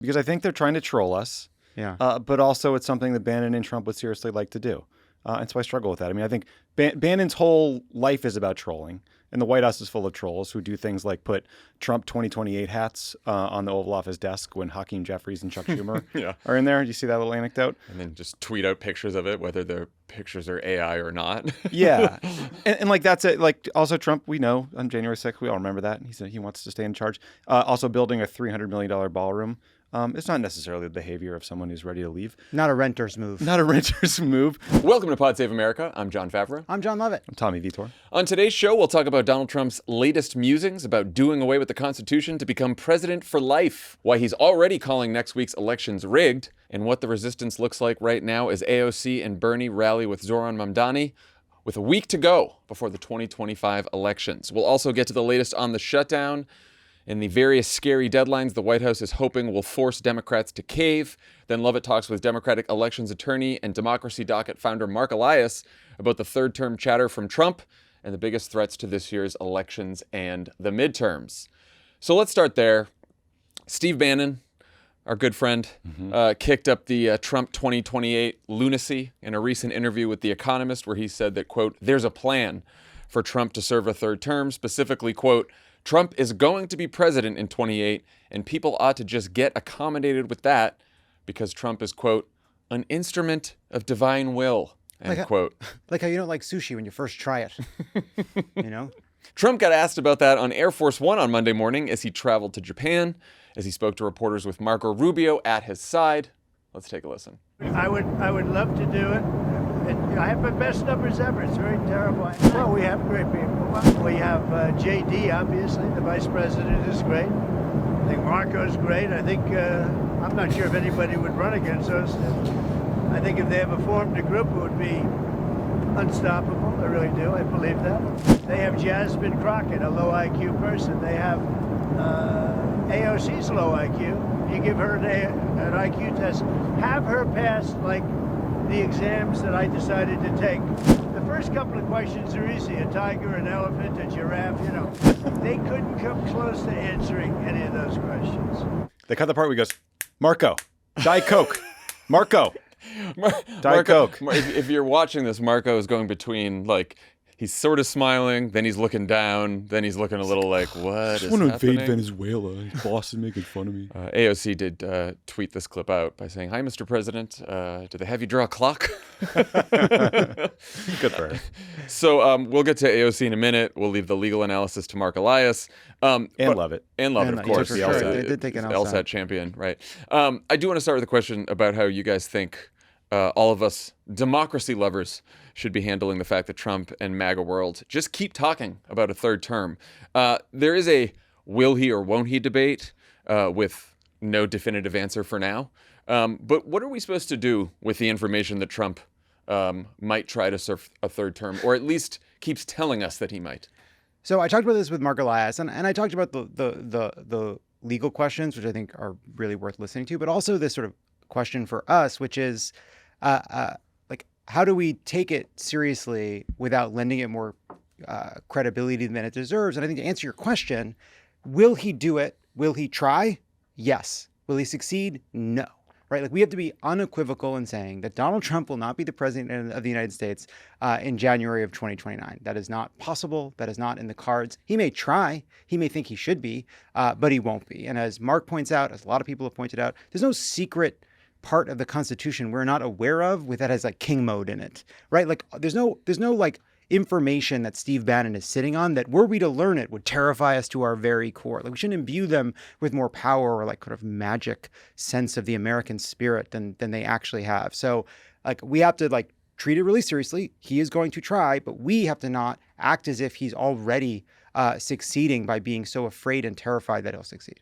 because I think they're trying to troll us. Yeah. But also it's something that Bannon and Trump would seriously like to do. And so I struggle with that. I mean, I think Bannon's whole life is about trolling. And the White House is full of trolls who do things like put Trump 2028 hats on the Oval Office desk when Hakeem Jeffries and Chuck Schumer are in there. Do you see that little anecdote? And then just tweet out pictures of it, whether the pictures are AI or not. Yeah. And like that's it. Like also Trump, we know on January 6th, we all remember that. He said he wants to stay in charge. Also building a $300 million ballroom. It's not necessarily the behavior of someone who's ready to leave. Not a renter's move. Not a renter's move. Welcome to Pod Save America. I'm Jon Favreau. I'm Jon Lovett. I'm Tommy Vietor. On today's show, we'll talk about Donald Trump's latest musings about doing away with the Constitution to become president for life, why he's already calling next week's elections rigged, and what the resistance looks like right now as AOC and Bernie rally with Zohran Mamdani with a week to go before the 2025 elections. We'll also get to the latest on the shutdown and the various scary deadlines the White House is hoping will force Democrats to cave. Then Lovett talks with Democratic elections attorney and Democracy Docket founder Marc Elias about the third-term chatter from Trump and the biggest threats to this year's elections and the midterms. So let's start there. Steve Bannon, our good friend, kicked up the Trump 2028 lunacy in a recent interview with The Economist, where he said that, quote, there's a plan for Trump to serve a third term, specifically, quote, Trump is going to be president in 28, and people ought to just get accommodated with that because Trump is, quote, an instrument of divine will, end quote. Like how you don't like sushi when you first try it, you know? Trump got asked about that on Air Force One on Monday morning as he traveled to Japan, as he spoke to reporters with Marco Rubio at his side. Let's take a listen. I would love to do it. I have my best numbers ever. It's very terrible. Well, we have great people. We have JD, obviously. The vice president is great. I think Marco's great. I think, I'm not sure if anybody would run against us. I think if they ever formed a group, it would be unstoppable. I really do. I believe that. They have Jasmine Crockett, a low IQ person. They have AOC's low IQ. You give her an IQ test. Have her pass, like, the exams that I decided to take. The first couple of questions are easy. A tiger, an elephant, a giraffe, you know. They couldn't come close to answering any of those questions. They cut the part where he goes, Marco, Diet Coke. Marco, Diet Coke. If you're watching this, Marco is going between, like, he's sort of smiling, then he's looking down, then he's looking a little like, what is happening? I want to invade Venezuela. Boston making fun of me. AOC did tweet this clip out by saying, hi, Mr. President. Do they have you draw a clock? Good for her. So we'll get to AOC in a minute. We'll leave the legal analysis to Marc Elias. And Lovett. And Lovett, of course. Sure. They did take an LSAT champion, right. I do want to start with a question about how you guys think all of us democracy lovers should be handling the fact that Trump and MAGA world just keep talking about a third term. There is a will he or won't he debate with no definitive answer for now. But what are we supposed to do with the information that Trump might try to serve a third term, or at least keeps telling us that he might? So I talked about this with Marc Elias, and I talked about the legal questions, which I think are really worth listening to, but also this sort of question for us, which is, like, how do we take it seriously without lending it more credibility than it deserves? And I think to answer your question, will he do it? Will he try? Yes. Will he succeed? No. Right? Like, we have to be unequivocal in saying that Donald Trump will not be the president of the United States in January of 2029. That is not possible. That is not in the cards. He may try. He may think he should be, but he won't be. And as Marc points out, as a lot of people have pointed out, there's no secret part of the Constitution we're not aware of that has like king mode in it, right? Like there's no like information that Steve Bannon is sitting on that were we to learn it would terrify us to our very core. Like we shouldn't imbue them with more power or like kind of magic sense of the American spirit than they actually have. So like we have to like treat it really seriously. He is going to try, but we have to not act as if he's already succeeding by being so afraid and terrified that he'll succeed.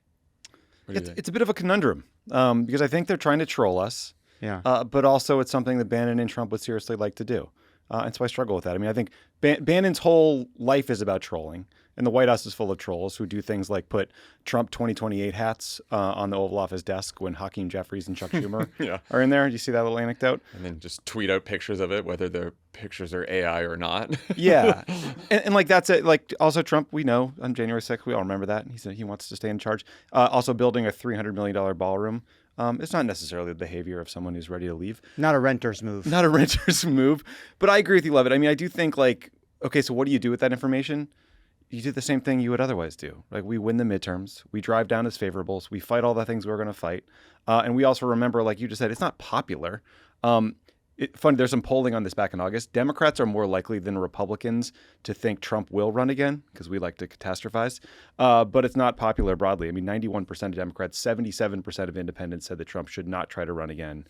It's a bit of a conundrum because I think they're trying to troll us. Yeah. But also it's something that Bannon and Trump would seriously like to do. And so I struggle with that. I mean, I think Bannon's whole life is about trolling. And the White House is full of trolls who do things like put Trump 2028 hats on the Oval Office desk when Hakeem Jeffries and Chuck Schumer are in there. Do you see that little anecdote? And then just tweet out pictures of it, whether the pictures are AI or not. Yeah. And like that's it. Like also Trump, we know on January 6th, we all remember that. He said he wants to stay in charge. Also building a $300 million ballroom. It's not necessarily the behavior of someone who's ready to leave. Not a renter's move. Not a renter's move. But I agree with you, Lovett. I mean, I do think like, okay, so what do you do with that information? You do the same thing you would otherwise do. Like we win the midterms, we drive down as favorables, we fight all the things we're going to fight. And we also remember, like you just said, it's not popular. There's some polling on this back in August. Democrats are more likely than Republicans to think Trump will run again because we like to catastrophize. But it's not popular broadly. I mean, 91% of Democrats, 77% of independents said that Trump should not try to run again.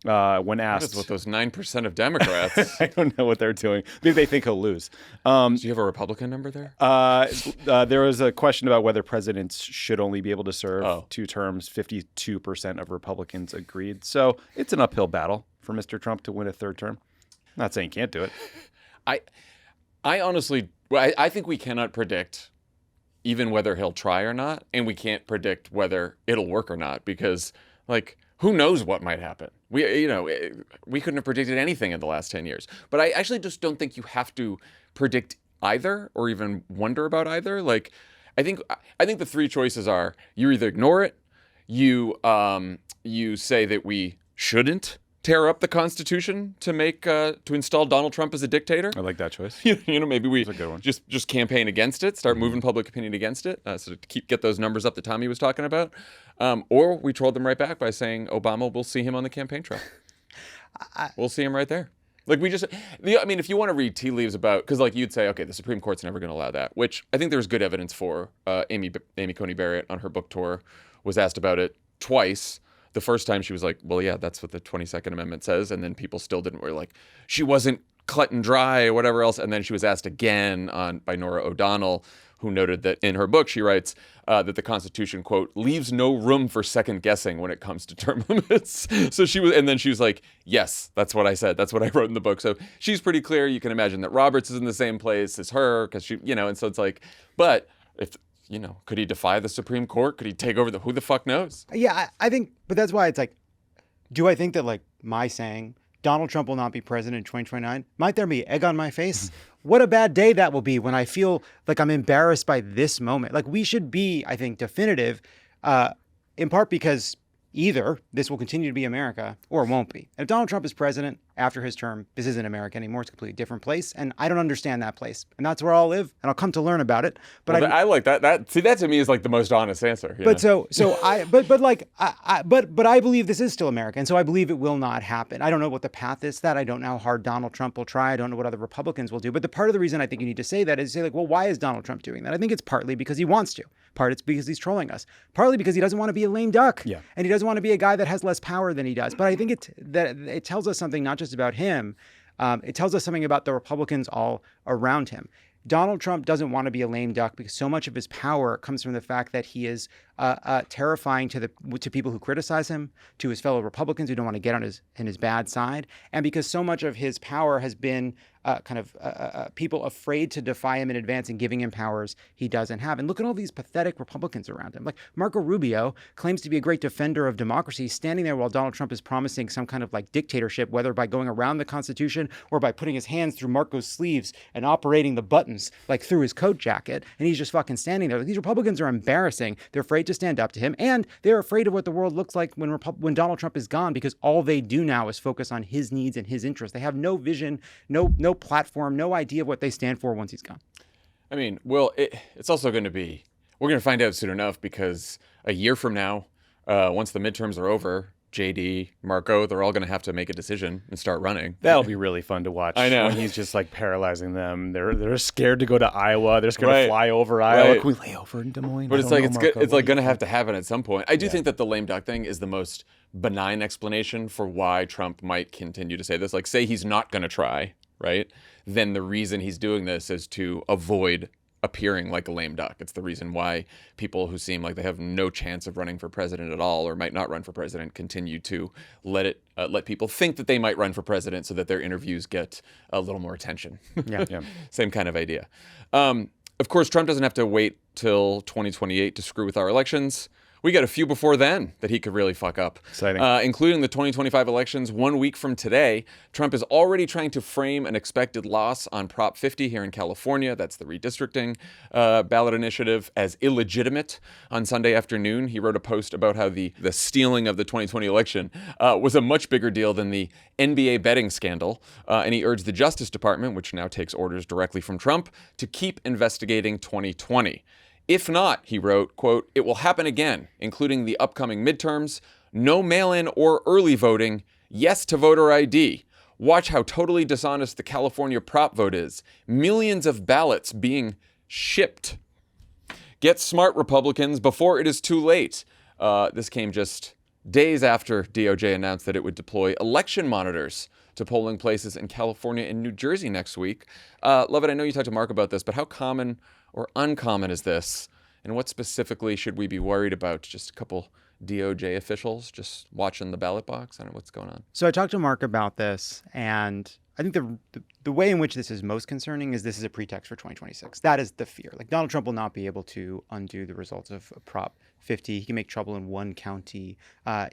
When asked, What is with those 9% of Democrats? I don't know what they're doing. Maybe they think he'll lose. Do you have a Republican number there? There was a question about whether presidents should only be able to serve 2 terms. 52% of Republicans agreed. So it's an uphill battle for Mr. Trump to win a 3rd term. Not saying he can't do it. I honestly, I think we cannot predict even whether he'll try or not, and we can't predict whether it'll work or not because, like, who knows what might happen? We couldn't have predicted anything in the last 10 years. But I actually just don't think you have to predict either or even wonder about either. Like, I think the 3 choices are: you either ignore it, you say that we shouldn't tear up the Constitution to install Donald Trump as a dictator. I like that choice. Maybe we That's a good one. just campaign against it, start moving public opinion against it, so to get those numbers up that Tommy was talking about. Or we trolled them right back by saying Obama will see him on the campaign trail. We'll see him right there. Like if you want to read tea leaves about, because like you'd say, okay, the Supreme Court's never going to allow that, which I think there's good evidence for. Amy Coney Barrett on her book tour was asked about it twice. The first time she was like, well, yeah, that's what the 22nd Amendment says. And then people still were like, she wasn't cut and dry or whatever else. And then she was asked again by Nora O'Donnell, who noted that in her book, she writes that the Constitution, quote, leaves no room for second guessing when it comes to term limits. So she was like, yes, that's what I said. That's what I wrote in the book. So she's pretty clear. You can imagine that Roberts is in the same place as her because she, and so it's like, but if, could he defy the Supreme Court? Could he take over who the fuck knows? Yeah, I think, but that's why it's like, do I think that like my saying Donald Trump will not be president in 2029, might there be egg on my face? What a bad day that will be when I feel like I'm embarrassed by this moment. Like we should be, I think, definitive, in part because either this will continue to be America or it won't be. And if Donald Trump is president after his term, this isn't America anymore. It's a completely different place. And I don't understand that place. And that's where I'll live. And I'll come to learn about it. But I like that. That to me is like the most honest answer. But I believe this is still America. And so I believe it will not happen. I don't know what the path is to that. I don't know how hard Donald Trump will try. I don't know what other Republicans will do. But the part of the reason I think you need to say that is say like, well, why is Donald Trump doing that? I think it's partly because he wants to. Part it's because he's trolling us. Partly because he doesn't want to be a lame duck. Yeah. And he doesn't want to be a guy that has less power than he does. But I think it tells us something not just about him. It tells us something about the Republicans all around him. Donald Trump doesn't want to be a lame duck because so much of his power comes from the fact that he is terrifying to people who criticize him, to his fellow Republicans who don't want to get on his bad side, and because so much of his power has been people afraid to defy him in advance and giving him powers he doesn't have. And look at all these pathetic Republicans around him. Like Marco Rubio claims to be a great defender of democracy, standing there while Donald Trump is promising some kind of like dictatorship, whether by going around the Constitution or by putting his hands through Marco's sleeves and operating the buttons like through his coat jacket. And he's just fucking standing there. These Republicans are embarrassing. They're afraid to stand up to him, and they're afraid of what the world looks like when Donald Trump is gone, because all they do now is focus on his needs and his interests. They have no vision, no platform, no idea of what they stand for once he's gone. I mean, well, it's also going to be, we're going to find out soon enough, because a year from now, once the midterms are over, JD, Marco, they're all going to have to make a decision and start running. That'll be really fun to watch. I know. When he's just like paralyzing them. They're scared to go to Iowa. They're scared to fly over Iowa. Can we lay over in Des Moines? But it's like going to have to happen at some point. I do think that the lame duck thing is the most benign explanation for why Trump might continue to say this. Like, say he's not going to try, right? Then the reason he's doing this is to avoid appearing like a lame duck. It's the reason why people who seem like they have no chance of running for president at all, or might not run for president, continue to let people think that they might run for president so that their interviews get a little more attention. Yeah. Same kind of idea. Of course, Trump doesn't have to wait till 2028 to screw with our elections. We got a few before then that he could really fuck up. Exciting. Including the 2025 elections 1 week from today. Trump is already trying to frame an expected loss on Prop 50 here in California. That's the redistricting ballot initiative as illegitimate. On Sunday afternoon, he wrote a post about how the stealing of the 2020 election was a much bigger deal than the NBA betting scandal. And he urged the Justice Department, which now takes orders directly from Trump, to keep investigating 2020. If not, he wrote, quote, "It will happen again, including the upcoming midterms, no mail-in or early voting, yes to voter ID. Watch how totally dishonest the California prop vote is. Millions of ballots being shipped. Get smart, Republicans, before it is too late." This came just days after DOJ announced that it would deploy election monitors to polling places in California and New Jersey next week. Lovett, I know you talked to Mark about this, but how common or uncommon is this? And what specifically should we be worried about? Just a couple DOJ officials just watching the ballot box? I don't know what's going on. So I talked to Mark about this, and I think the way in which this is most concerning is this is a pretext for 2026. That is the fear. Like, Donald Trump will not be able to undo the results of Prop 50. He can make trouble in one county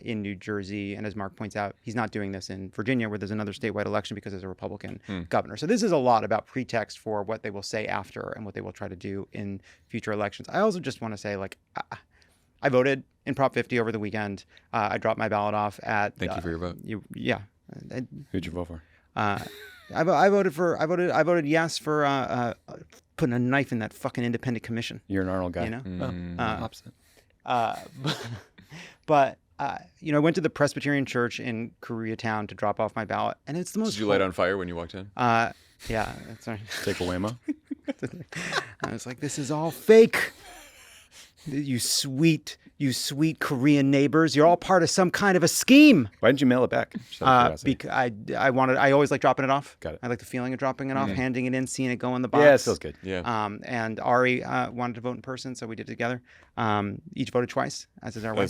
in New Jersey. And as Mark points out, he's not doing this in Virginia, where there's another statewide election because there's a Republican governor. So this is a lot about pretext for what they will say after and what they will try to do in future elections. I also just want to say, like, I voted in Prop 50 over the weekend. I dropped my ballot off at... Thank you for your vote. Yeah. Who'd you vote for? I voted yes for putting a knife in that fucking independent commission. You're an Arnold guy. You know, Opposite. But you know, I went to the Presbyterian Church in Koreatown to drop off my ballot, and it's the most. Did you light on fire when you walked in? Yeah, that's right. Take a whammo. I was like, this is all fake. You sweet Korean neighbors, you're all part of some kind of a scheme. Why didn't you mail it back? Because I always like dropping it off. Got it. I like the feeling of dropping it off, handing it in, seeing it go in the box. Yeah, it feels good. Yeah. And Ari wanted to vote in person, so we did it together. Each voted twice, as is our way.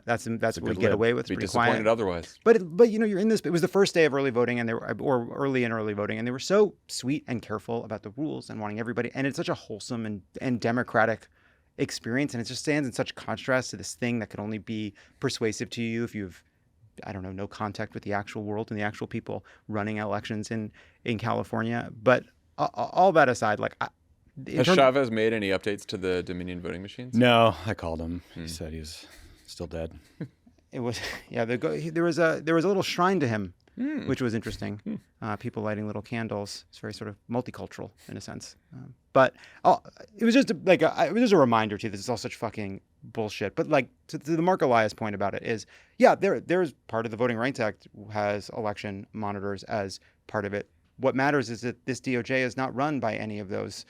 That's what we get away with. Be Pretty disappointed quiet. otherwise. But you know, you're in this. It was the first day of early voting, and early voting, and they were so sweet and careful about the rules and wanting everybody. And it's such a wholesome and democratic experience, and it just stands in such contrast to this thing that could only be persuasive to you if you've, I don't know, no contact with the actual world and the actual people running elections in California. But all that aside, like, Has Chavez made any updates to the Dominion voting machines? No, I called him. He said he was still dead. It was, yeah. There was a little shrine to him, which was interesting. People lighting little candles. It's very sort of multicultural in a sense. But it was just a reminder too. This is all such fucking bullshit. But like to the Marc Elias point about it is, yeah, there's part of the Voting Rights Act has election monitors as part of it. What matters is that this DOJ is not run by any of those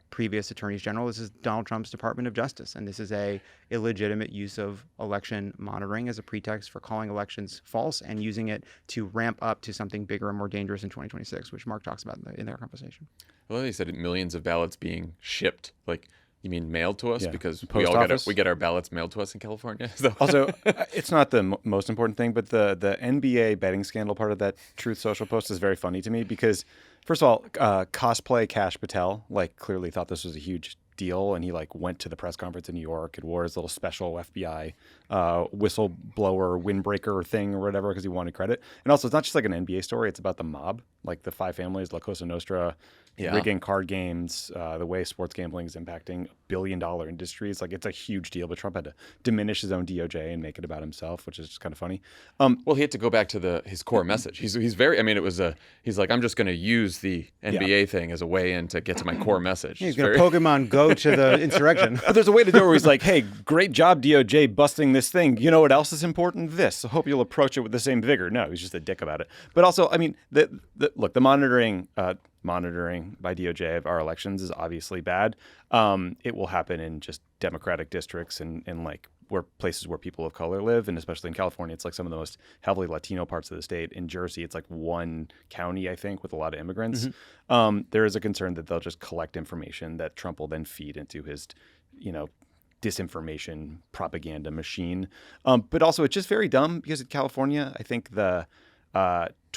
previous attorneys general. This is Donald Trump's Department of Justice, and this is a illegitimate use of election monitoring as a pretext for calling elections false and using it to ramp up to something bigger and more dangerous in 2026, which Mark talks about in their conversation. Well, he said millions of ballots being shipped. Like, you mean mailed to us? Yeah. Because Post office. we get our ballots mailed to us in California. So. Also, it's not the most important thing, but the NBA betting scandal part of that Truth Social post is very funny to me because, first of all, cosplay Kash Patel clearly thought this was a huge deal, and he went to the press conference in New York and wore his little special FBI whistleblower windbreaker thing or whatever because he wanted credit. And also, it's not just like an NBA story; it's about the mob, like the five families, La Cosa Nostra, rigging card games, the way sports gambling is impacting billion-dollar industries. Like, it's a huge deal, but Trump had to diminish his own DOJ and make it about himself, which is just kind of funny. Well, he had to go back to his core message. He's very. I mean, he's like, I'm just going to use the NBA thing as a way in to get to my core message. He's going to Pokemon Go to the insurrection. There's a way to do it where he's like, hey, great job, DOJ, busting this thing. You know what else is important? This. I hope you'll approach it with the same vigor. No, he's just a dick about it. But also, I mean, look, the monitoring by DOJ of our elections is obviously bad. It will happen in just Democratic districts and where places where people of color live, and especially in California, it's some of the most heavily Latino parts of the state. In Jersey, it's one county, I think, with a lot of immigrants. Mm-hmm. There is a concern that they'll just collect information that Trump will then feed into his, disinformation propaganda machine. But also, it's just very dumb because in California, I think the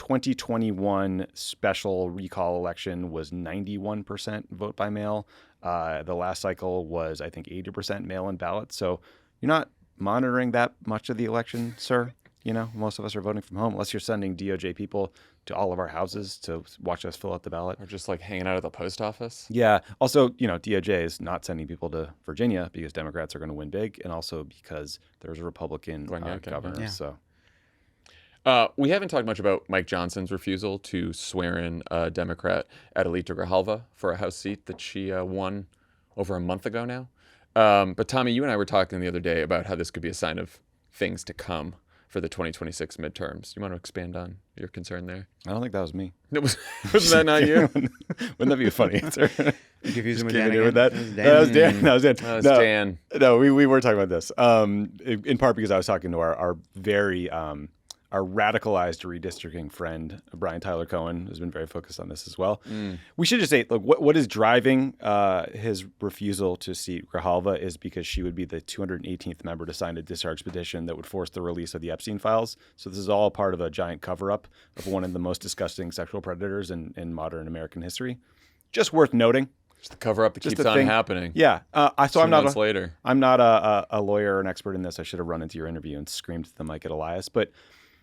2021 special recall election was 91% vote by mail. The last cycle was, I think, 80% mail-in ballots. So you're not monitoring that much of the election, sir. You know, most of us are voting from home, unless you're sending DOJ people to all of our houses to watch us fill out the ballot. Or just like hanging out at the post office. Yeah. Also, you know, DOJ is not sending people to Virginia because Democrats are going to win big, and also because there's a Republican governor. Yeah. So we haven't talked much about Mike Johnson's refusal to swear in Democrat Adelita Grijalva for a House seat that she won over a month ago now. But Tommy, you and I were talking the other day about how this could be a sign of things to come for the 2026 midterms. You want to expand on your concern there? I don't think that was me. Wasn't that not you? Wouldn't that be a funny answer? You confused him with Came Dan in here with again? that. That was Dan. That was Dan. That was Dan. No, we were talking about this. In part because I was talking to our very our radicalized redistricting friend, Brian Tyler Cohen, who's been very focused on this as well. We should just say, look, what is driving his refusal to seat Grijalva is because she would be the 218th member to sign a discharge petition that would force the release of the Epstein files. So this is all part of a giant cover-up of one of the most disgusting sexual predators in modern American history. Just worth noting. Just the cover up that Just keeps a on thing. happening. Yeah. So I'm not later. I'm not a lawyer or an expert in this. I should have run into your interview and screamed to the mic at Elias. But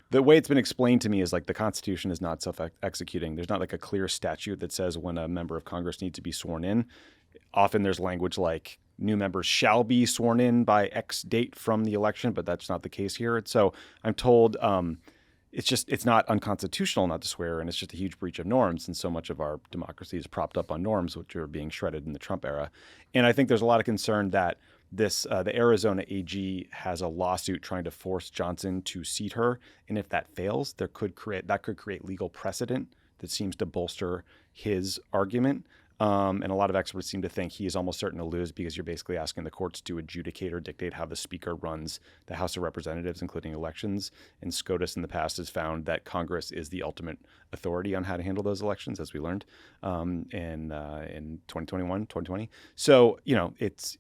the way it's been explained to me is like the Constitution is not self-executing. There's not like a clear statute that says when a member of Congress needs to be sworn in. Often there's language like new members shall be sworn in by X date from the election, but that's not the case here. So I'm told it's not unconstitutional not to swear, and it's just a huge breach of norms. And so much of our democracy is propped up on norms, which are being shredded in the Trump era. And I think there's a lot of concern that the Arizona AG has a lawsuit trying to force Johnson to seat her, and if that fails, that could create legal precedent that seems to bolster his argument. And a lot of experts seem to think he is almost certain to lose because you're basically asking the courts to adjudicate or dictate how the speaker runs the House of Representatives, including elections. And SCOTUS in the past has found that Congress is the ultimate authority on how to handle those elections, as we learned in 2021, 2020. So, you know, it's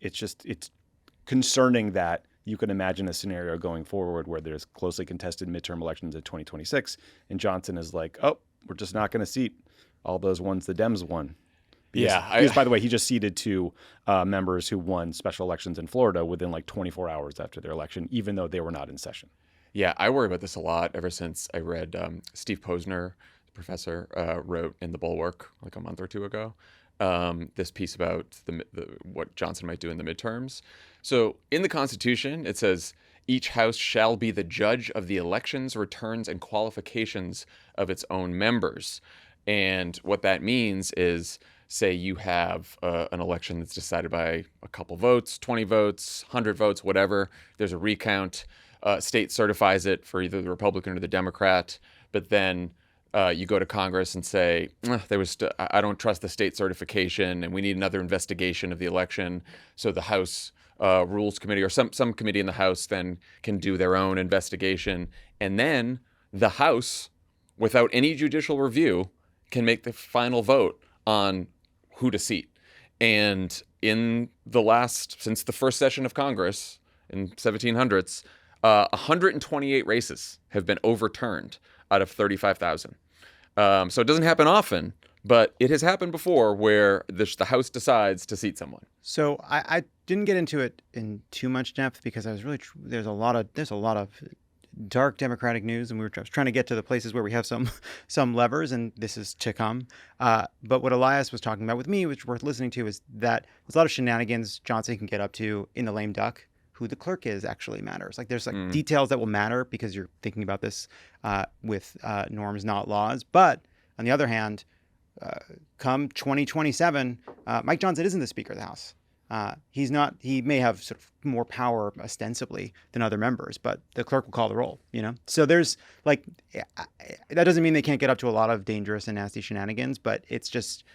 concerning that you can imagine a scenario going forward where there's closely contested midterm elections in 2026, and Johnson is like, oh, we're just not going to seat all those ones the Dems won. Because, by the way, he just ceded to members who won special elections in Florida within like 24 hours after their election, even though they were not in session. Yeah, I worry about this a lot ever since I read Steve Posner, the professor, wrote in The Bulwark like a month or two ago, this piece about what Johnson might do in the midterms. So in the Constitution, it says, each house shall be the judge of the elections, returns, and qualifications of its own members. And what that means is, say you have an election that's decided by a couple votes, 20 votes, 100 votes, whatever. There's a recount. State certifies it for either the Republican or the Democrat. But then you go to Congress and say, I don't trust the state certification, and we need another investigation of the election. So the House Rules Committee or some committee in the House then can do their own investigation. And then the House, without any judicial review, can make the final vote on who to seat. And in since the first session of Congress in 1700s, 128 races have been overturned out of 35,000. So it doesn't happen often, but it has happened before where the House decides to seat someone. So I didn't get into it in too much depth because I was really there's a lot of dark Democratic news, and I was trying to get to the places where we have some levers, and this is to come. But what Elias was talking about with me, which is worth listening to, is that there's a lot of shenanigans Johnson can get up to in the lame duck. Who the clerk is actually matters. Like there's details that will matter because you're thinking about this with norms, not laws. But on the other hand, come 2027, Mike Johnson isn't the Speaker of the House. He's not. He may have sort of more power ostensibly than other members, but the clerk will call the roll. You know. So there's like that doesn't mean they can't get up to a lot of dangerous and nasty shenanigans, but it's just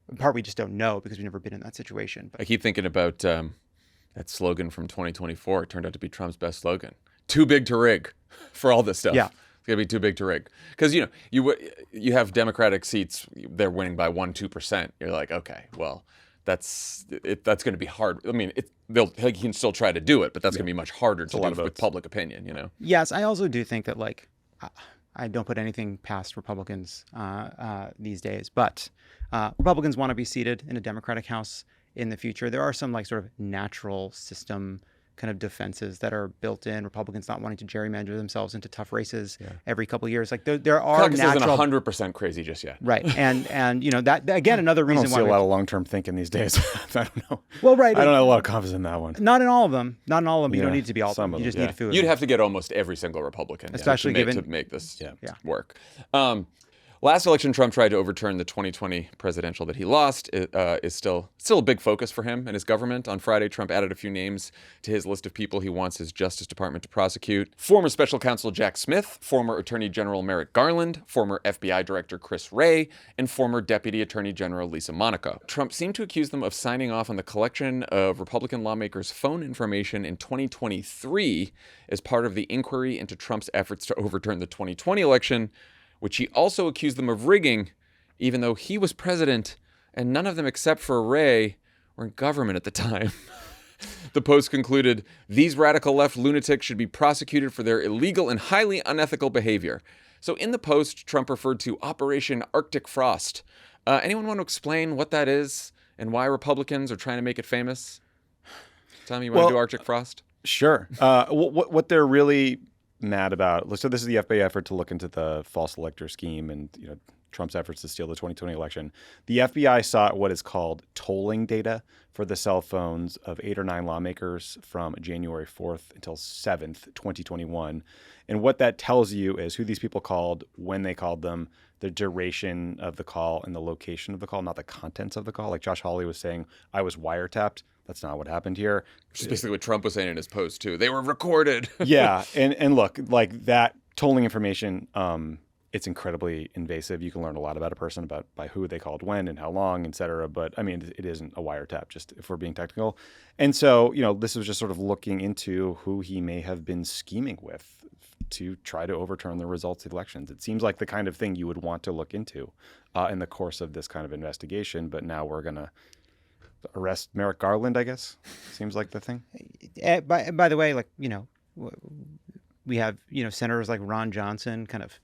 in part we just don't know because we've never been in that situation. But I keep thinking about that slogan from 2024. It turned out to be Trump's best slogan: "Too big to rig," for all this stuff. Yeah. It's gonna be too big to rig because you have Democratic seats, they're winning by 1-2%. You're like, okay, well. That's going to be hard. I mean, he can still try to do it, but that's going to be much harder to do with public opinion, you know? Yes, I also do think that, like, I don't put anything past Republicans these days. But Republicans want to be seated in a Democratic House in the future. There are some like sort of natural system kind of defenses that are built in. Republicans not wanting to gerrymander themselves into tough races every couple of years. Like there are Caucus natural. isn't 100% crazy just yet. Right, and you know that again another I reason don't why see a lot of long-term thinking these days. I don't know. Well, right. I don't have a lot of confidence in that one. Not in all of them. Not in all of them. You don't Yeah, need to be all of some them. of You just them, need food. You'd have to get almost every single Republican Especially to make this work. Last election, Trump tried to overturn the 2020 presidential that he lost. It is still a big focus for him and his government. On Friday, Trump added a few names to his list of people he wants his Justice Department to prosecute. Former Special Counsel Jack Smith, former Attorney General Merrick Garland, former FBI Director Chris Wray, and former Deputy Attorney General Lisa Monaco. Trump seemed to accuse them of signing off on the collection of Republican lawmakers' phone information in 2023 as part of the inquiry into Trump's efforts to overturn the 2020 election, which he also accused them of rigging, even though he was president and none of them except for Wray were in government at the time. The Post concluded, these radical left lunatics should be prosecuted for their illegal and highly unethical behavior. So in the Post, Trump referred to Operation Arctic Frost. Anyone want to explain what that is and why Republicans are trying to make it famous? Tommy, you want to do Arctic Frost? Sure. What they're really mad about. So this is the FBI effort to look into the false elector scheme and Trump's efforts to steal the 2020 election. The FBI sought what is called tolling data for the cell phones of 8 or 9 lawmakers from January 4th until 7th, 2021. And what that tells you is who these people called, when they called them, the duration of the call, and the location of the call, not the contents of the call. Like Josh Hawley was saying, I was wiretapped. That's not what happened here. Which is basically what Trump was saying in his post, too. They were recorded. Yeah. And look, like that tolling information, it's incredibly invasive. You can learn a lot about a person, by who they called when and how long, et cetera. But I mean, it isn't a wiretap, just if we're being technical. And so, this was just sort of looking into who he may have been scheming with to try to overturn the results of elections. It seems like the kind of thing you would want to look into in the course of this kind of investigation. But now we're going to arrest Merrick Garland, I guess. Seems like the thing. By the way, we have, senators like Ron Johnson kind of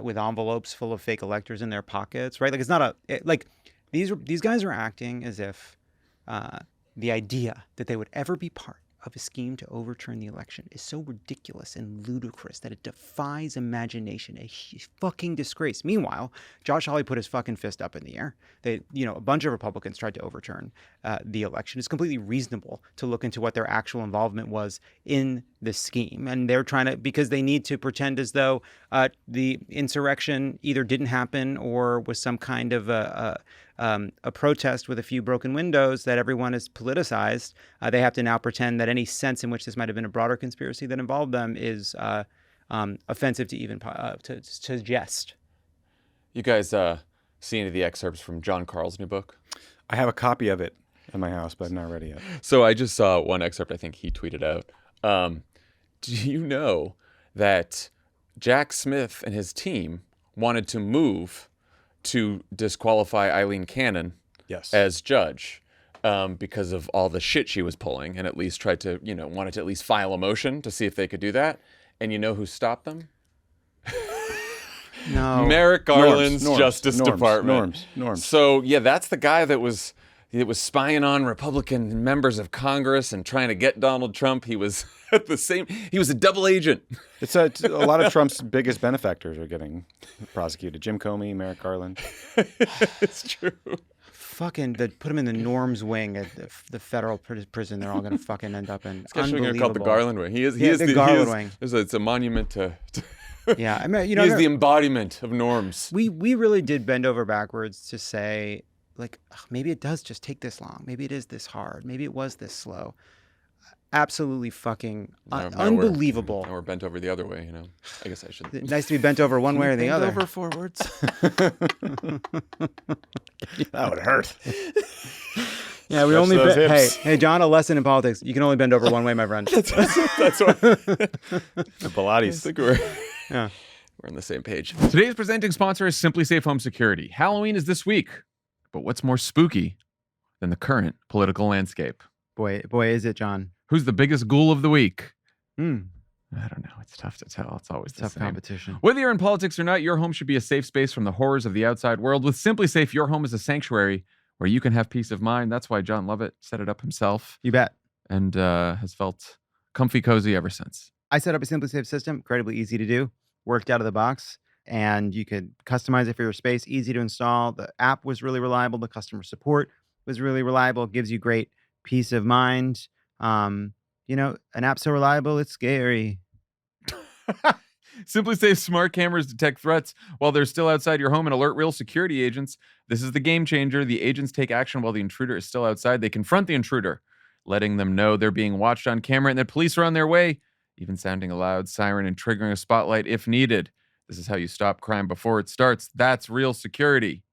with envelopes full of fake electors in their pockets, right? Like it's not these guys are acting as if the idea that they would ever be part of a scheme to overturn the election is so ridiculous and ludicrous that it defies imagination. A fucking disgrace. Meanwhile, Josh Hawley put his fucking fist up in the air. A bunch of Republicans tried to overturn the election. It's completely reasonable to look into what their actual involvement was in the scheme. And they're trying to, because they need to pretend as though the insurrection either didn't happen or was some kind of a protest with a few broken windows that everyone is politicized. They have to now pretend that any sense in which this might have been a broader conspiracy that involved them is offensive to even to suggest. You guys see any of the excerpts from John Carl's new book? I have a copy of it in my house, but I'm not ready yet. So I just saw one excerpt I think he tweeted out. Do you know that Jack Smith and his team wanted to move to disqualify Eileen Cannon as judge because of all the shit she was pulling, and at least tried to, wanted to at least file a motion to see if they could do that. And you know who stopped them? No. Merrick Garland's Justice Department. Norms. So, yeah, that's the guy that was spying on Republican members of Congress and trying to get Donald Trump. He was he was a double agent. It's a lot of Trump's biggest benefactors are getting prosecuted. Jim Comey, Merrick Garland. It's true. Fucking put him in the Norms wing at the federal prison. They're all going to fucking end up in. Especially when you're called the Garland wing. He is the Garland wing. It's a monument to yeah, I mean, he is the embodiment of norms. We really did bend over backwards to say, like, maybe it does just take this long. Maybe it is this hard. Maybe it was this slow. Absolutely fucking unbelievable. Now we're bent over the other way, I guess I should. Nice to be bent over one way or the other. Over forwards. That would hurt. Yeah, we only hey, John, a lesson in politics. You can only bend over one way, my friend. That's what. The Pilates. I think we're on the same page. Today's presenting sponsor is Simply Safe Home Security. Halloween is this week, but what's more spooky than the current political landscape? Boy, is it, John. Who's the biggest ghoul of the week? I don't know. It's tough to tell. It's always the Tough same. competition. Whether you're in politics or not, your home should be a safe space from the horrors of the outside world. With Simply Safe, your home is a sanctuary where you can have peace of mind. That's why Jon Lovett set it up himself You bet. and has felt comfy cozy ever since. I set up a Simply Safe system, incredibly easy to do, worked out of the box, and you could customize it for your space, easy to install. The app was really reliable. The customer support was really reliable. It gives you great peace of mind. An app so reliable, it's scary. Simply Safe smart cameras detect threats while they're still outside your home and alert real security agents. This is the game changer. The agents take action while the intruder is still outside. They confront the intruder, letting them know they're being watched on camera and that police are on their way, even sounding a loud siren and triggering a spotlight if needed. This is how you stop crime before it starts. That's real security.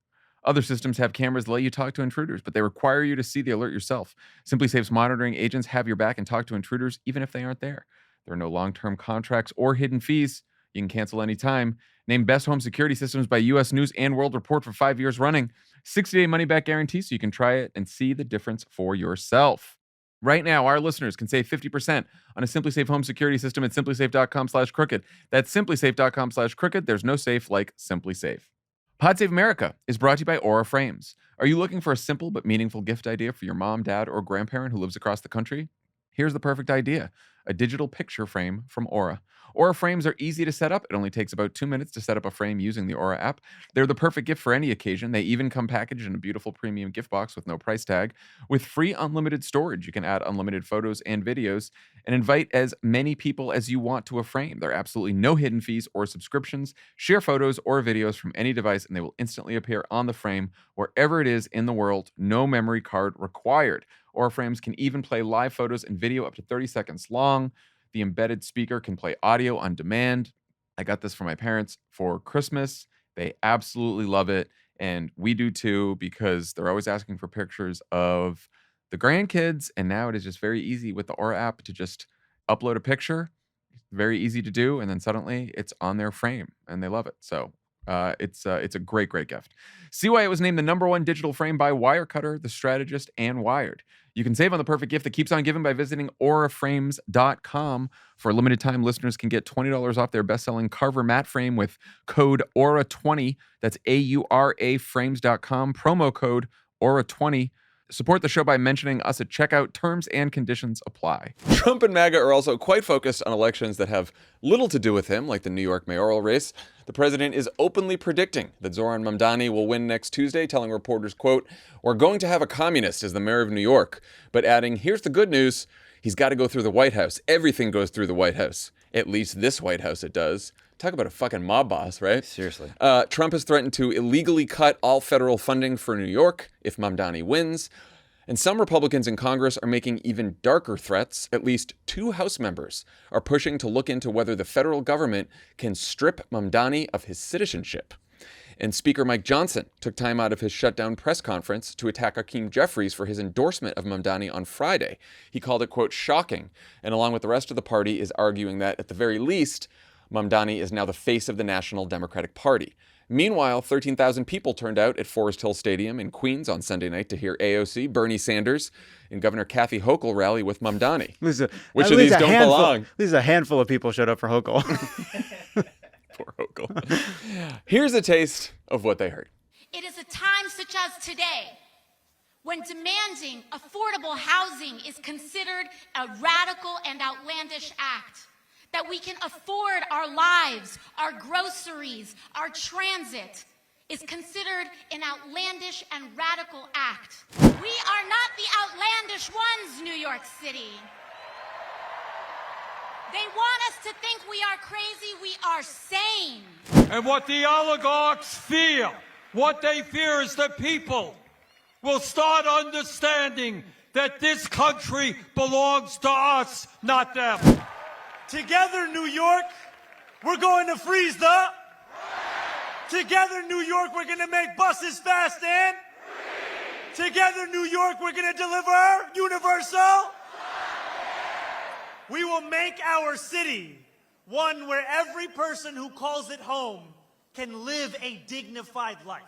Other systems have cameras that let you talk to intruders, but they require you to see the alert yourself. Simply Safe's monitoring agents have your back and talk to intruders even if they aren't there. There are no long-term contracts or hidden fees. You can cancel anytime. Named Best Home Security Systems by U.S. News and World Report for 5 years running. 60-day money-back guarantee so you can try it and see the difference for yourself. Right now, our listeners can save 50% on a Simply Safe home security system at simplysafe.com/crooked. That's simplysafe.com/crooked. There's no safe like Simply Safe. Pod Save America is brought to you by Aura Frames. Are you looking for a simple but meaningful gift idea for your mom, dad, or grandparent who lives across the country? Here's the perfect idea: a digital picture frame from Aura. Aura frames are easy to set up. It only takes about 2 minutes to set up a frame using the Aura app. They're the perfect gift for any occasion. They even come packaged in a beautiful premium gift box with no price tag. With free unlimited storage, you can add unlimited photos and videos and invite as many people as you want to a frame. There are absolutely no hidden fees or subscriptions. Share photos or videos from any device and they will instantly appear on the frame wherever it is in the world. No memory card required. Aura frames can even play live photos and video up to 30 seconds long. The embedded speaker can play audio on demand. I got this for my parents for Christmas. They absolutely love it. And we do too, because they're always asking for pictures of the grandkids. And now it is just very easy with the Aura app to just upload a picture. Very easy to do. And then suddenly it's on their frame and they love it. So it's a great, great gift. See why it was named the #1 digital frame by Wirecutter, The Strategist, and Wired. You can save on the perfect gift that keeps on giving by visiting auraframes.com. For a limited time, listeners can get $20 off their best-selling Carver matte frame with code AURA20. That's AURA frames.com. Promo code AURA20. Support the show by mentioning us at checkout. Terms and conditions apply. Trump and MAGA are also quite focused on elections that have little to do with him, like the New York mayoral race. The president is openly predicting that Zoran Mamdani will win next Tuesday, telling reporters, quote, "We're going to have a communist as the mayor of New York," but adding, "Here's the good news. He's got to go through the White House. Everything goes through the White House. At least this White House it does." Talk about a fucking mob boss, right? Seriously. Trump has threatened to illegally cut all federal funding for New York if Mamdani wins. And some Republicans in Congress are making even darker threats. At least 2 House members are pushing to look into whether the federal government can strip Mamdani of his citizenship. And Speaker Mike Johnson took time out of his shutdown press conference to attack Hakeem Jeffries for his endorsement of Mamdani on Friday. He called it, quote, "shocking," and along with the rest of the party is arguing that, at the very least, Mamdani is now the face of the National Democratic Party. Meanwhile, 13,000 people turned out at Forest Hill Stadium in Queens on Sunday night to hear AOC, Bernie Sanders, and Governor Kathy Hochul rally with Mamdani. Which of these don't belong? At least a handful of people showed up for Hochul. Poor Hochul. Here's a taste of what they heard. It is a time such as today when demanding affordable housing is considered a radical and outlandish act. That we can afford our lives, our groceries, our transit is considered an outlandish and radical act. We are not the outlandish ones, New York City. They want us to think we are crazy. We are sane. And what the oligarchs fear, what they fear is that people will start understanding that this country belongs to us, not them. Together, New York, we're going to freeze the... Together, New York, we're going to make buses fast and... Together, New York, we're going to deliver universal... We will make our city one where every person who calls it home can live a dignified life.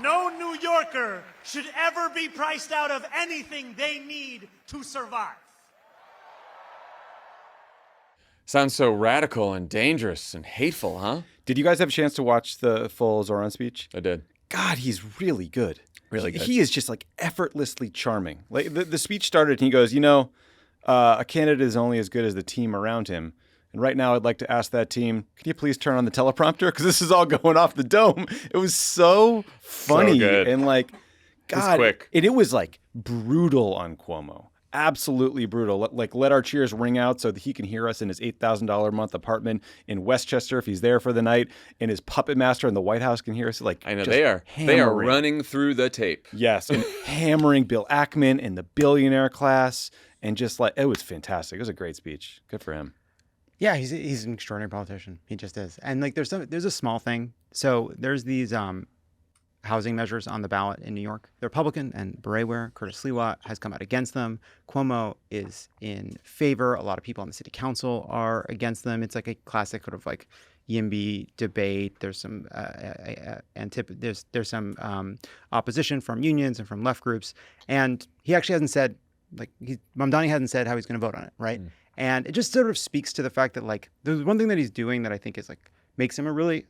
No New Yorker should ever be priced out of anything they need to survive. Sounds so radical and dangerous and hateful, huh? Did you guys have a chance to watch the full Zoran speech? I did. God, he's really good. Really good. He is just like effortlessly charming. Like the speech started and he goes, a candidate is only as good as the team around him. And right now I'd like to ask that team, can you please turn on the teleprompter? Because this is all going off the dome. It was so funny. good. And like, God, quick. It was like brutal on Cuomo. Absolutely brutal. Like, let our cheers ring out so that he can hear us in his $8,000 a month apartment in Westchester if he's there for the night, and his puppet master in the White House can hear us. Like, I know just they are hammering. running through the tape. Yes, and hammering Bill Ackman and the billionaire class, and just like, it was fantastic. It was a great speech. Good for him. Yeah, he's an extraordinary politician. He just is. And like, there's a small thing. So there's these housing measures on the ballot in New York. The Republican and beret wearer Curtis Sliwa has come out against them. Cuomo is in favor. A lot of people on the city council are against them. It's like a classic sort of like YIMBY debate. There's some there's some opposition from unions and from left groups. And he actually hasn't said, like, Mamdani hasn't said how he's going to vote on it, right? And it just sort of speaks to the fact that, like, there's one thing that he's doing that I think is like makes him a really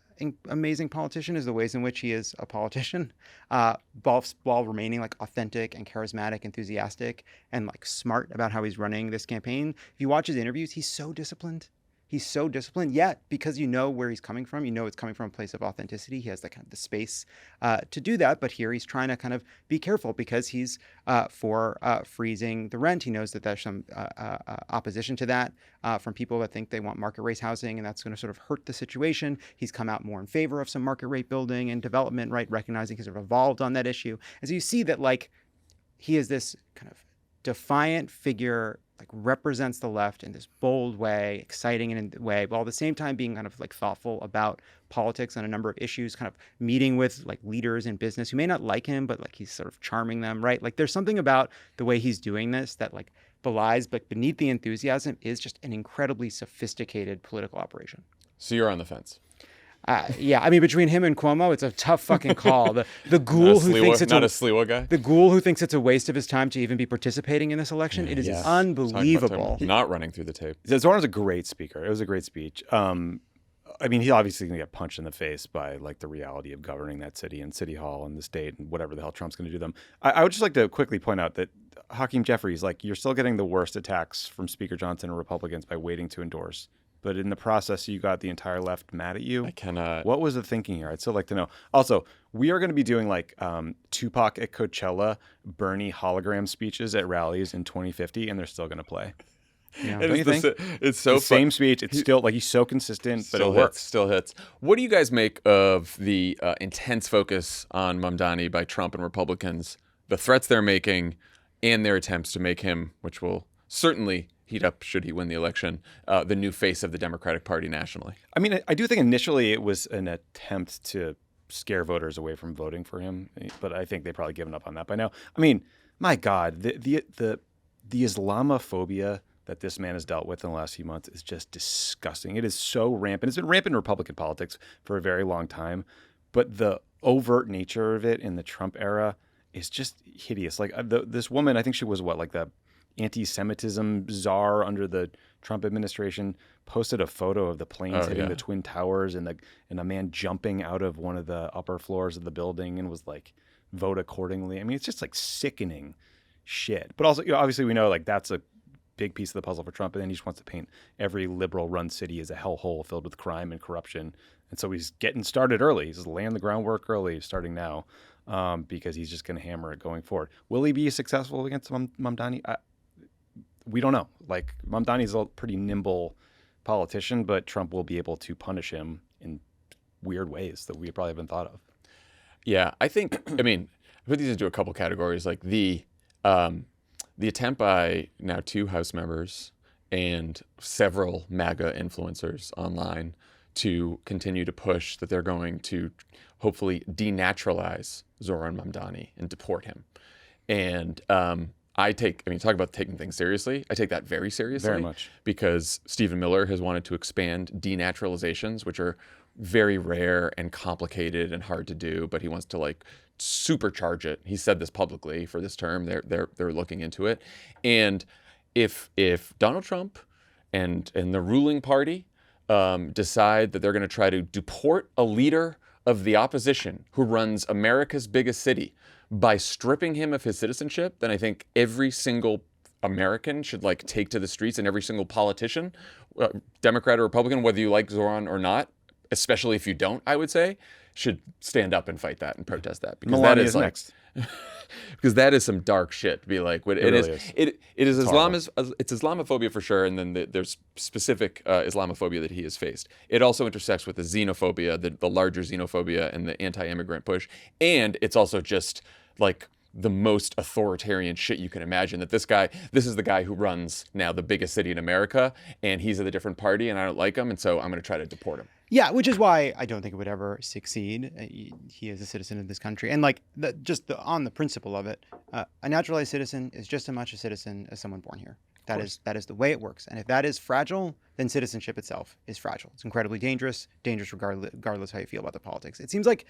amazing politician is the ways in which he is a politician, while remaining like authentic and charismatic, enthusiastic, and like smart about how he's running this campaign. If you watch his interviews, he's so disciplined. He's so disciplined, yet because you know where he's coming from, you know it's coming from a place of authenticity. He has the kind of the space to do that. But here he's trying to kind of be careful because he's for freezing the rent. He knows that there's some opposition to that from people that think they want market rate housing, and that's going to sort of hurt the situation. He's come out more in favor of some market rate building and development, right? Recognizing he's sort of evolved on that issue. And so you see that, like, he is this kind of defiant figure, like represents the left in this bold way, exciting in a way, but all at the same time being kind of like thoughtful about politics on a number of issues, kind of meeting with like leaders in business who may not like him, but like he's sort of charming them, right? Like there's something about the way he's doing this that like belies, but beneath the enthusiasm is just an incredibly sophisticated political operation. So you're on the fence. Yeah, I mean, between him and Cuomo, it's a tough fucking call. The ghoul who thinks it's not a Sliwa guy. The ghoul who thinks it's a waste of his time to even be participating in this election. It is unbelievable. Not running through the tape. Zoran's a great speaker. It was a great speech. I mean, he obviously going to get punched in the face by like the reality of governing that city and City Hall and the state and whatever the hell Trump's going to do to them. I would just like to quickly point out that Hakeem Jeffries, like, you're still getting the worst attacks from Speaker Johnson and Republicans by waiting to endorse. But in the process, you got the entire left mad at you. I cannot. What was the thinking here? I'd still like to know. Also, we are going to be doing like Tupac at Coachella, Bernie hologram speeches at rallies in 2050, and they're still going to play. Yeah. Don't you think? It's so the same speech. It's still like he's so consistent, but it works. Still hits. What do you guys make of the intense focus on Mamdani by Trump and Republicans, the threats they're making, and their attempts to make him, which will certainly heat up should he win the election, the new face of the Democratic Party nationally? I mean, I do think initially it was an attempt to scare voters away from voting for him, but I think they've probably given up on that by now. I mean, my God, the Islamophobia that this man has dealt with in the last few months is just disgusting. It is so rampant. It's been rampant in Republican politics for a very long time, but the overt nature of it in the Trump era is just hideous. Like this woman, I think she was like the anti-Semitism czar under the Trump administration, posted a photo of the planes hitting the Twin Towers and a man jumping out of one of the upper floors of the building and was like, vote accordingly. I mean, it's just like sickening shit. But also, obviously we know like that's a big piece of the puzzle for Trump, and then he just wants to paint every liberal-run city as a hellhole filled with crime and corruption. And so he's getting started early. He's laying the groundwork early, starting now, because he's just going to hammer it going forward. Will he be successful against Mamdani? We don't know. Like, Mamdani's a pretty nimble politician, but Trump will be able to punish him in weird ways that we probably haven't thought of. Yeah, I think, I mean, I put these into a couple categories, like the attempt by now 2 House members and several MAGA influencers online to continue to push that they're going to hopefully denaturalize Zoran Mamdani and deport him. And talk about taking things seriously. I take that very seriously. Very much. Because Stephen Miller has wanted to expand denaturalizations, which are very rare and complicated and hard to do, but he wants to like supercharge it. He said this publicly for this term. They're looking into it. And if Donald Trump and the ruling party decide that they're going to try to deport a leader of the opposition who runs America's biggest city by stripping him of his citizenship, then I think every single American should like take to the streets, and every single politician, Democrat or Republican, whether you like Zoran or not, especially if you don't, I would say, should stand up and fight that and protest that, because that is like, next. because that is some dark shit to be like. It really is. is. It is it's Islamophobia for sure, and then there's specific Islamophobia that he has faced. It also intersects with the xenophobia, the larger xenophobia, and the anti-immigrant push, and it's also just like the most authoritarian shit you can imagine. That this is the guy who runs now the biggest city in America, and he's at a different party, and I don't like him, and so I'm going to try to deport him. Yeah, which is why I don't think it would ever succeed. He is a citizen of this country. And like on the principle of it, a naturalized citizen is just as much a citizen as someone born here. That is the way it works. And if that is fragile, then citizenship itself is fragile. It's incredibly dangerous regardless how you feel about the politics. It seems like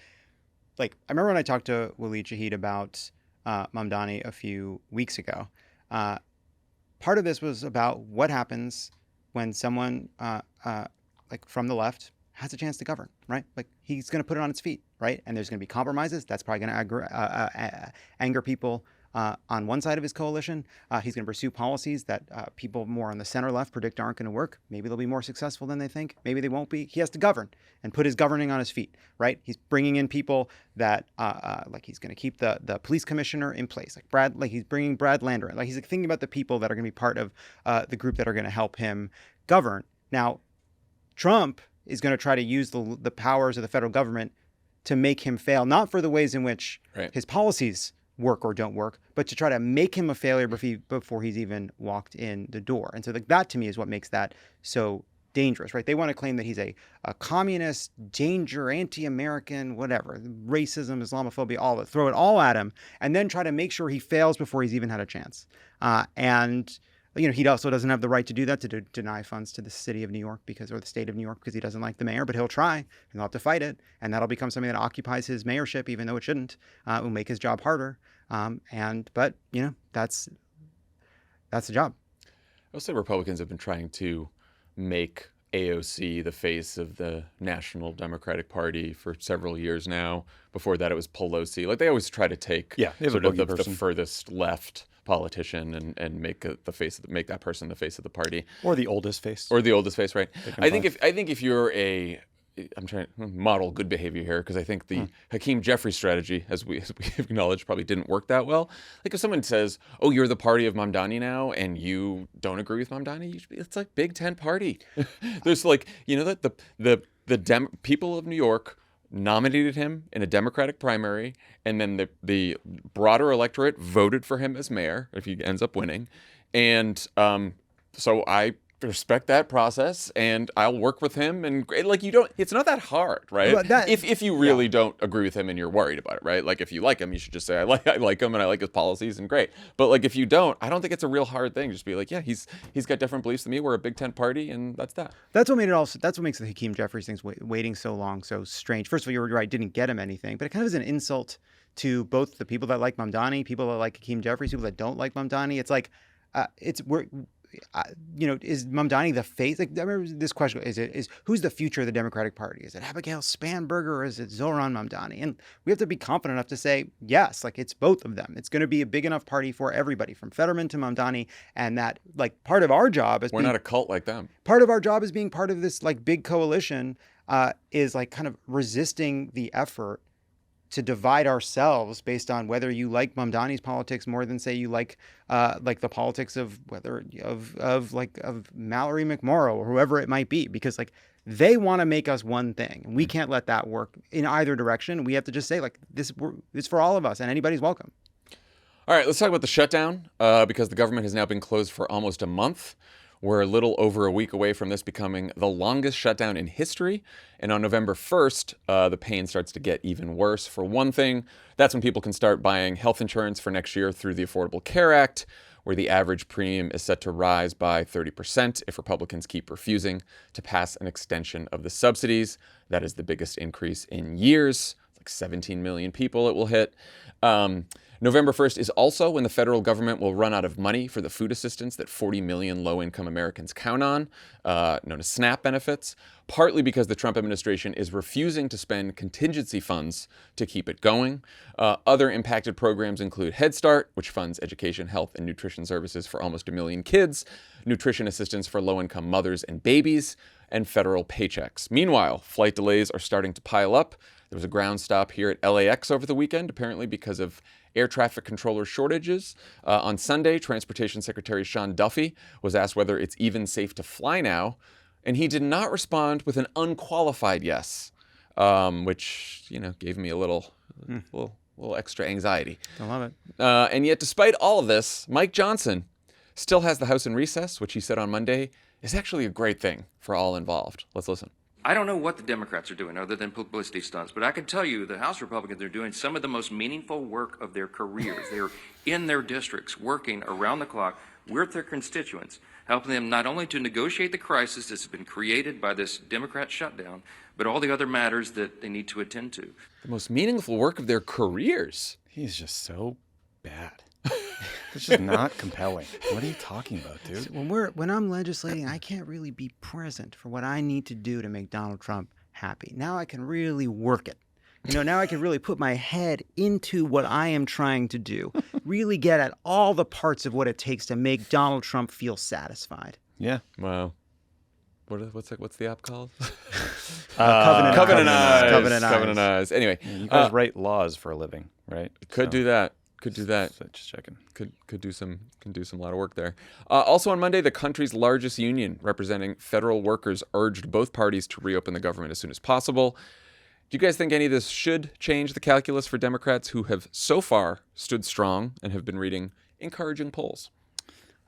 I remember when I talked to Waleed Shahid about Mamdani a few weeks ago. Part of this was about what happens when someone like from the left has a chance to govern, right? Like he's going to put it on its feet, right? And there's going to be compromises. That's probably going to anger people on one side of his coalition. He's going to pursue policies that people more on the center left predict aren't going to work. Maybe they'll be more successful than they think. Maybe they won't be. He has to govern and put his governing on his feet, right? He's bringing in people that like he's going to keep the police commissioner in place, like he's bringing Brad Lander in. Like he's thinking about the people that are going to be part of the group that are going to help him govern. Now, Trump is going to try to use the powers of the federal government to make him fail, not for the ways in which his policies work or don't work, but to try to make him a failure before he's even walked in the door. And so that to me is what makes that so dangerous, right? They want to claim that he's a communist, danger, anti-American, whatever, racism, Islamophobia, all that, throw it all at him, and then try to make sure he fails before he's even had a chance. And he also doesn't have the right to do that, to deny funds to the city of New York or the state of New York, because he doesn't like the mayor, but he'll try, and he'll have to fight it. And that'll become something that occupies his mayorship, even though it shouldn't. It will make his job harder. But that's the job. I'll say Republicans have been trying to make AOC the face of the National Democratic Party for several years now. Before that, it was Pelosi. Like they always try to take sort of the furthest left politician and make that person the face of the party, or the oldest face, right? I think if you're I'm trying to model good behavior here, because I think the Hakeem Jeffries strategy, as we acknowledged, probably didn't work that well. Like if someone says, "Oh, you're the party of Mamdani now," and you don't agree with Mamdani, it's like Big Tent party. There's like that the people of New York nominated him in a Democratic primary, and then the broader electorate voted for him as mayor if he ends up winning. And so I respect that process, and I'll work with him. And it's not that hard, right? Well, if you really don't agree with him and you're worried about it, right? Like if you like him, you should just say I like him and I like his policies, and great. But like if you don't, I don't think it's a real hard thing. Just be like, yeah, he's got different beliefs than me. We're a Big Tent party, and that's that. That's what makes the Hakeem Jeffries things waiting so long so strange. First of all, you're right, didn't get him anything, but it kind of is an insult to both the people that like Mamdani, people that like Hakeem Jeffries, people that don't like Mamdani. It's like is Mamdani the face? Like, I remember this question: is who's the future of the Democratic Party? Is it Abigail Spanberger or is it Zoran Mamdani? And we have to be confident enough to say yes, like it's both of them. It's going to be a big enough party for everybody, from Fetterman to Mamdani, and that like part of our job is we're not a cult like them. Part of our job is being part of this like big coalition is like kind of resisting the effort to divide ourselves based on whether you like Mamdani's politics more than say you like the politics of of Mallory McMorrow or whoever it might be, because like they want to make us one thing. We can't let that work in either direction. We have to just say like this is for all of us, and anybody's welcome. All right, let's talk about the shutdown because the government has now been closed for almost a month. We're a little over a week away from this becoming the longest shutdown in history. And on November 1st, the pain starts to get even worse. For one thing, that's when people can start buying health insurance for next year through the Affordable Care Act, where the average premium is set to rise by 30% if Republicans keep refusing to pass an extension of the subsidies. That is the biggest increase in years. It's like like 17 million people it will hit. November 1st is also when the federal government will run out of money for the food assistance that 40 million low-income Americans count on, known as SNAP benefits, partly because the Trump administration is refusing to spend contingency funds to keep it going. Other impacted programs include Head Start, which funds education, health, and nutrition services for almost 1 million kids, nutrition assistance for low-income mothers and babies, and federal paychecks. Meanwhile, flight delays are starting to pile up. There was a ground stop here at LAX over the weekend, apparently because of air traffic controller shortages. On Sunday, Transportation Secretary Sean Duffy was asked whether it's even safe to fly now, and he did not respond with an unqualified yes, which, gave me a little extra anxiety. I love it. And yet, despite all of this, Mike Johnson still has the House in recess, which he said on Monday is actually a great thing for all involved. Let's listen. I don't know what the Democrats are doing other than publicity stunts, but I can tell you the House Republicans are doing some of the most meaningful work of their careers. They're in their districts, working around the clock with their constituents, helping them not only to negotiate the crisis that's been created by this Democrat shutdown, but all the other matters that they need to attend to. The most meaningful work of their careers. He's just so bad. It's just not compelling. What are you talking about, dude? When I'm legislating, I can't really be present for what I need to do to make Donald Trump happy. Now I can really work it. Now I can really put my head into what I am trying to do. Really get at all the parts of what it takes to make Donald Trump feel satisfied. Yeah. Wow. What's the app called? Covenant Eyes. Anyway, You guys write laws for a living, right? Could do that. So just checking. Could do some lot of work there. Also on Monday, the country's largest union representing federal workers urged both parties to reopen the government as soon as possible. Do you guys think any of this should change the calculus for Democrats who have so far stood strong and have been reading encouraging polls?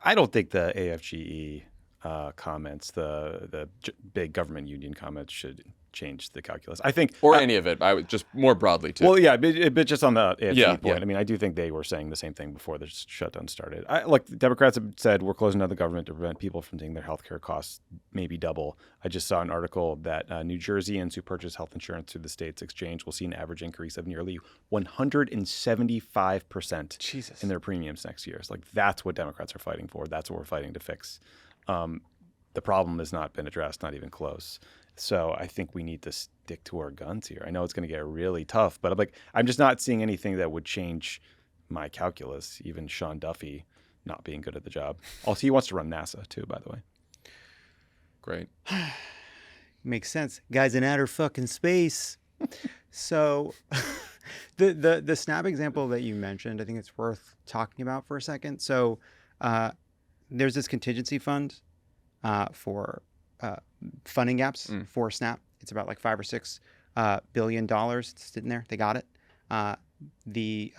I don't think the AFGE comments, the big government union comments, should change the calculus. I think, or any of it. I would just more broadly too. Well, yeah, but just on the AFGE point. Yeah. I mean, I do think they were saying the same thing before the shutdown started. Look, the Democrats have said we're closing down the government to prevent people from seeing their healthcare costs maybe double. I just saw an article that New Jerseyans who purchase health insurance through the state's exchange will see an average increase of nearly 175% in their premiums next year. So, that's what Democrats are fighting for. That's what we're fighting to fix. The problem has not been addressed, not even close. So I think we need to stick to our guns here. I know it's going to get really tough, but I'm just not seeing anything that would change my calculus, even Sean Duffy not being good at the job. Also, he wants to run NASA too, by the way. Great. Makes sense. Guy's in outer fucking space. So the SNAP example that you mentioned, I think it's worth talking about for a second. So there's this contingency fund for funding gaps for SNAP. It's about $5 or $6 billion. It's sitting there. They got it. The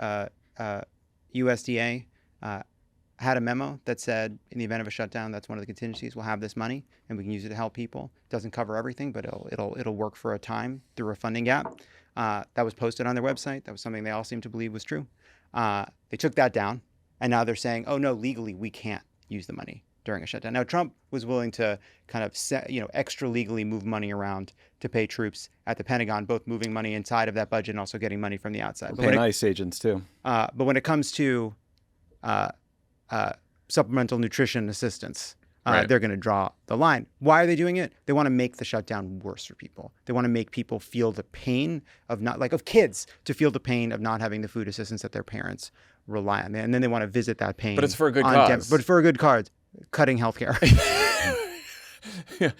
USDA had a memo that said, in the event of a shutdown, that's one of the contingencies. We'll have this money and we can use it to help people. Doesn't cover everything, but it'll work for a time through a funding gap. That was posted on their website. That was something they all seemed to believe was true. They took that down, and now they're saying, oh no, legally we can't use the money during a shutdown. Now, Trump was willing to kind of extra legally move money around to pay troops at the Pentagon, both moving money inside of that budget and also getting money from the outside. Paying ICE agents too. But when it comes to supplemental nutrition assistance, Right. They're going to draw the line. Why are they doing it? They want to make the shutdown worse for people. They want to make people feel the pain of of kids to feel the pain of not having the food assistance that their parents rely on. And then they want to visit that pain. But it's for a good cause. But for a good cause. Cutting healthcare. Yeah,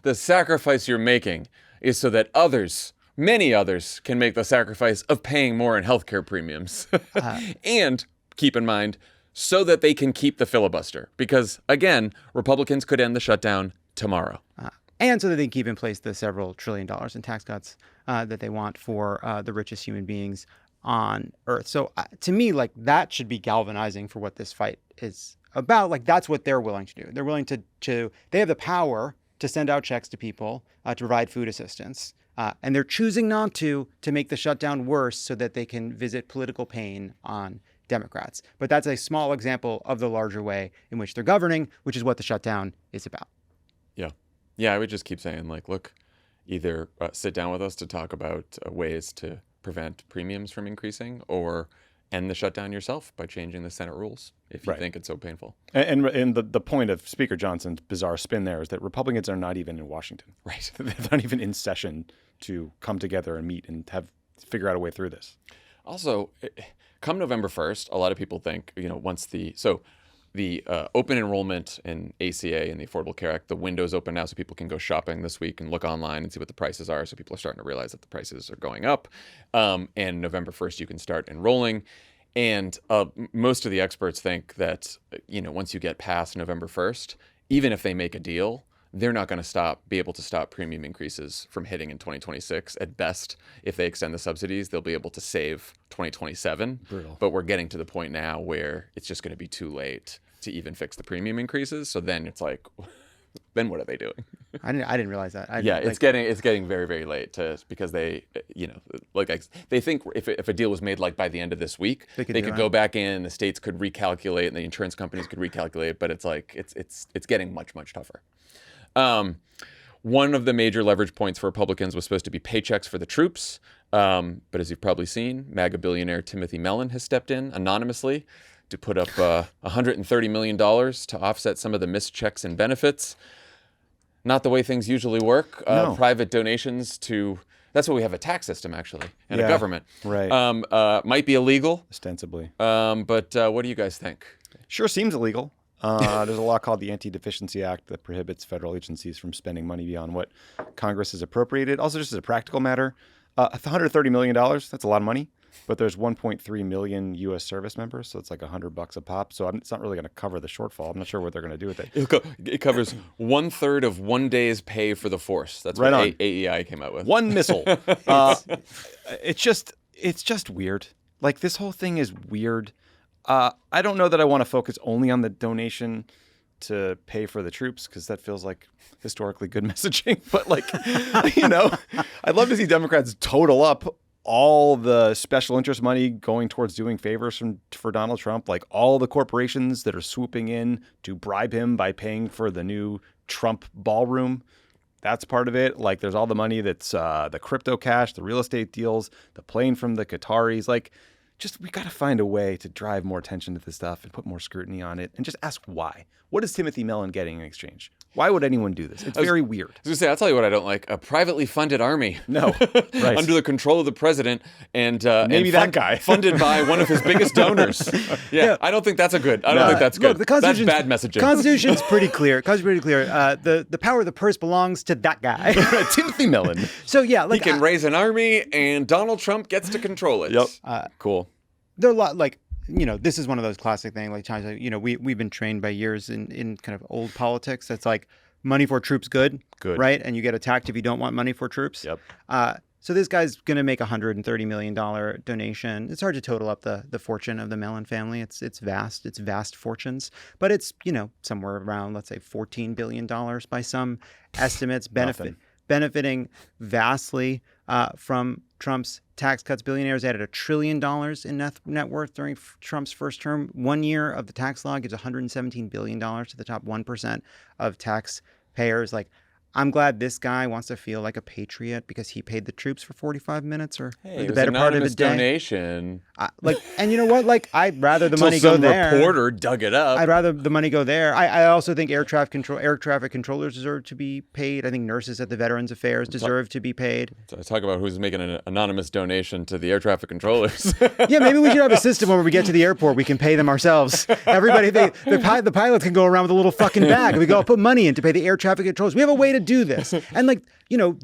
the sacrifice you're making is so that others, many others, can make the sacrifice of paying more in healthcare premiums. And keep in mind, so that they can keep the filibuster. Because, again, Republicans could end the shutdown tomorrow. And so that they can keep in place the several $1 trillion in tax cuts that they want for the richest human beings on Earth. So to me, that should be galvanizing for what this fight is about. That's what they're willing to do. They're willing to they have the power to send out checks to people to provide food assistance. And they're choosing not to make the shutdown worse so that they can visit political pain on Democrats. But that's a small example of the larger way in which they're governing, which is what the shutdown is about. Yeah. Yeah, I would just keep saying, look, either sit down with us to talk about ways to prevent premiums from increasing, or end the shutdown yourself by changing the Senate rules if you think it's so painful. And the point of Speaker Johnson's bizarre spin there is that Republicans are not even in Washington. Right. They're not even in session to come together and meet and figure out a way through this. Also, come November 1st, a lot of people think, once the open enrollment in ACA and the Affordable Care Act, the window's open now so people can go shopping this week and look online and see what the prices are. So people are starting to realize that the prices are going up. And November 1st, you can start enrolling. And most of the experts think that, once you get past November 1st, even if they make a deal, they're not going to be able to stop premium increases from hitting in 2026. At best, if they extend the subsidies, they'll be able to save 2027. Brutal. But we're getting to the point now where it's just going to be too late to even fix the premium increases. So then it's like, then what are they doing? I didn't realize that. It's getting very, very late because they, they think if a deal was made like by the end of this week, they could go back in, the states could recalculate, and the insurance companies could recalculate. But it's like it's getting much, much tougher. One of the major leverage points for Republicans was supposed to be paychecks for the troops. But as you've probably seen, MAGA billionaire Timothy Mellon has stepped in anonymously to put up $130 million to offset some of the missed checks and benefits. Not the way things usually work. No. Private donations that's what we have, a tax system, actually, and a government. Right. Might be illegal. Ostensibly. But what do you guys think? Sure seems illegal. There's a law called the Anti-Deficiency Act that prohibits federal agencies from spending money beyond what Congress has appropriated. Also, just as a practical matter, $130 million, that's a lot of money, but there's 1.3 million U.S. service members, so it's like $100 a pop. So it's not really going to cover the shortfall. I'm not sure what they're going to do with it. It covers 1/3 of one day's pay for the force. That's what AEI came out with. One missile. It's just weird. Like, this whole thing is weird. I don't know that I want to focus only on the donation to pay for the troops, because that feels like historically good messaging. But I'd love to see Democrats total up all the special interest money going towards doing favors for Donald Trump, like all the corporations that are swooping in to bribe him by paying for the new Trump ballroom. That's part of it. Like, there's all the money that's the crypto cash, the real estate deals, the plane from the Qataris. Like, we got to find a way to drive more attention to this stuff and put more scrutiny on it and just ask why. What is Timothy Mellon getting in exchange? Why would anyone do this? It's very weird. I was going to say, I'll tell you what I don't like. A privately funded army. No. Right. Under the control of the president and maybe that guy. Funded by one of his biggest donors. Yeah. I don't think that's I don't think that's good. Look, the that's bad messaging. The Constitution's pretty clear. The power of the purse belongs to that guy. Timothy Mellon. So, yeah. He can raise an army and Donald Trump gets to control it. Yep. Cool. There are a lot, this is one of those classic things, we've been trained by years in kind of old politics. That's like, money for troops, good, right? And you get attacked if you don't want money for troops. Yep. So this guy's going to make a $130 million donation. It's hard to total up the fortune of the Mellon family. It's vast. It's vast fortunes. But it's, somewhere around, let's say, $14 billion by some estimates, benefiting vastly from Trump's tax cuts. Billionaires added $1 trillion in net worth during Trump's first term. 1 year of the tax law gives $117 billion to the top 1% of taxpayers. Like, I'm glad this guy wants to feel like a patriot because he paid the troops for 45 minutes or the better part of the day. Donation. And you know what? Like, I'd rather the money go there. Some reporter dug it up. I'd rather the money go there. I also think air traffic controllers deserve to be paid. I think nurses at the Veterans Affairs deserve to be paid. So I talk about who's making an anonymous donation to the air traffic controllers. Yeah, maybe we should have a system where we get to the airport, we can pay them ourselves. Everybody, the pilots can go around with a little fucking bag. We go put money in to pay the air traffic controllers. We have a way to do this. And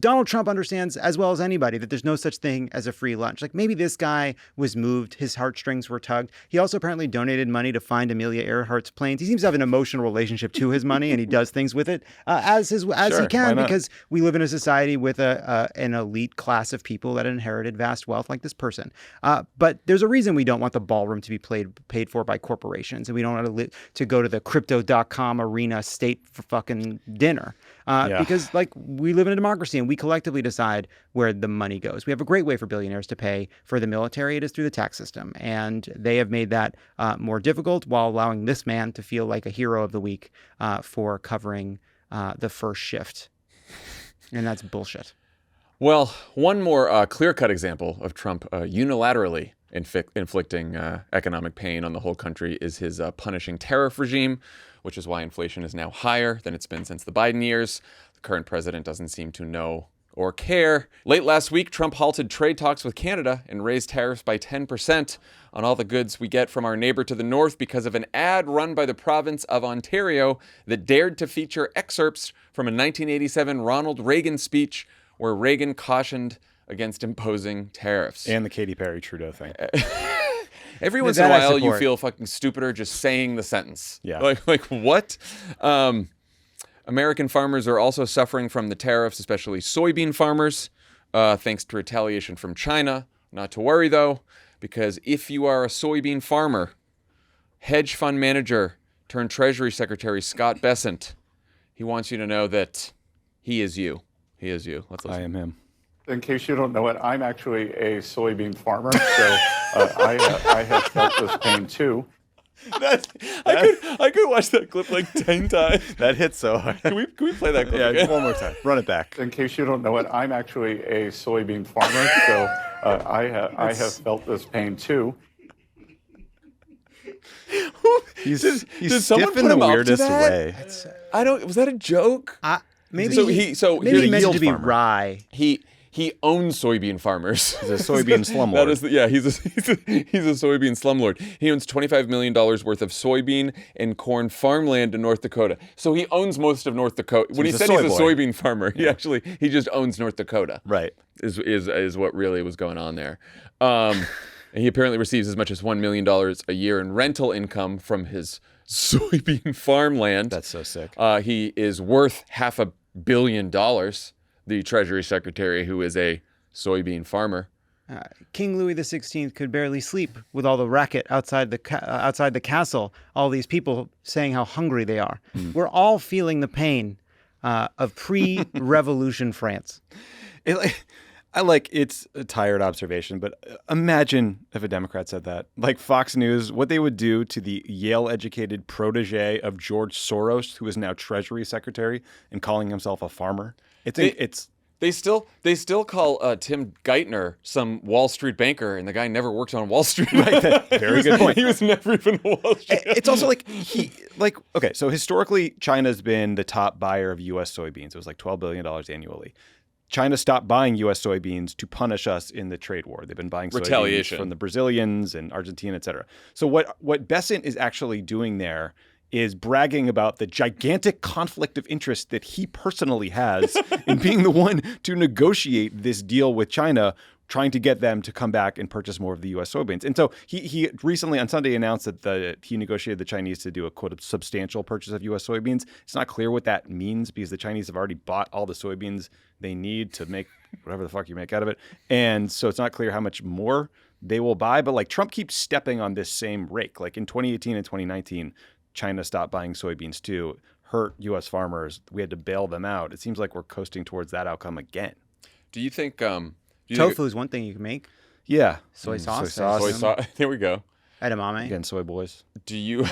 Donald Trump understands as well as anybody that there's no such thing as a free lunch. Like, maybe this guy was moved, his heartstrings were tugged. He also apparently donated money to find Amelia Earhart's planes. He seems to have an emotional relationship to his money, and he does things with it as he can, because we live in a society with an elite class of people that inherited vast wealth like this person. But there's a reason we don't want the ballroom to be paid for by corporations, and we don't want to go to the crypto.com arena state for fucking dinner. Because we live in a democracy and we collectively decide where the money goes. We have a great way for billionaires to pay for the military. It is through the tax system. And they have made that more difficult while allowing this man to feel like a hero of the week for covering the first shift. And that's bullshit. Well, one more clear-cut example of Trump unilaterally inflicting economic pain on the whole country is his punishing tariff regime, which is why inflation is now higher than it's been since the Biden years. The current president doesn't seem to know or care. Late last week, Trump halted trade talks with Canada and raised tariffs by 10% on all the goods we get from our neighbor to the north because of an ad run by the province of Ontario that dared to feature excerpts from a 1987 Ronald Reagan speech where Reagan cautioned against imposing tariffs. And the Katy Perry Trudeau thing. Every once in a while, you support. feel fucking stupider just saying the sentence. Yeah. Like what? American farmers are also suffering from the tariffs, especially soybean farmers, thanks to retaliation from China. Not to worry, though, because if you are a soybean farmer, hedge fund manager turned Treasury Secretary Scott Bessent, he wants you to know that he is you. He is you. Let's listen. I am him. In case you don't know it, I'm actually a soybean farmer, so I have felt this pain too. I could watch that clip like 10 times. That hit so hard. Can we play that clip Yeah, again? one more time. Run it back. In case you don't know it, I'm actually a soybean farmer, so I have felt this pain too. He's Did someone stiff in put the him up to weirdest that? way. I don't. Was that a joke? Maybe So maybe here's he a meant it yield to be farmer. rye. He owns soybean farmers. He's a soybean slumlord. That is, he's a soybean slumlord. He owns $25 million worth of soybean and corn farmland in North Dakota. So he owns most of North Dakota. When he he's a said he's a soy boy. soybean farmer, he just owns North Dakota. Right. Is what really was going on there. And he apparently receives as much as $1 million a year in rental income from his soybean farmland. That's so sick. He is worth $500 million. The Treasury Secretary, who is a soybean farmer. King Louis XVI could barely sleep with all the racket outside the castle. All these people saying how hungry they are. We're all feeling the pain of pre-revolution France. It's a tired observation, but imagine if a Democrat said that. Like Fox News, what they would do to the Yale-educated protege of George Soros, who is now Treasury Secretary and calling himself a farmer. They still call Tim Geithner some Wall Street banker, and the guy never worked on Wall Street. Right, very good point. He was never even a Wall Street. It's also okay, so historically, China's been the top buyer of U.S. soybeans. It was like $12 billion annually. China stopped buying U.S. soybeans to punish us in the trade war. They've been buying soybeans Retaliation from the Brazilians and Argentina, et cetera. So what Bessent is actually doing there is bragging about the gigantic conflict of interest that he personally has in being the one to negotiate this deal with China, trying to get them to come back and purchase more of the U.S. soybeans. And so he recently on Sunday announced that he negotiated the Chinese to do a quote substantial purchase of U.S. soybeans. It's not clear what that means because the Chinese have already bought all the soybeans they need to make whatever the fuck you make out of it. And so it's not clear how much more they will buy. But like Trump keeps stepping on this same rake. Like in 2018 and 2019, China stopped buying soybeans too, hurt U.S. farmers. We had to bail them out. It seems like we're coasting towards that outcome again. Do you think Tofu is one thing you can make. Yeah. Soy sauce. Soy sauce. There we go. Edamame. Again, soy boys. Do you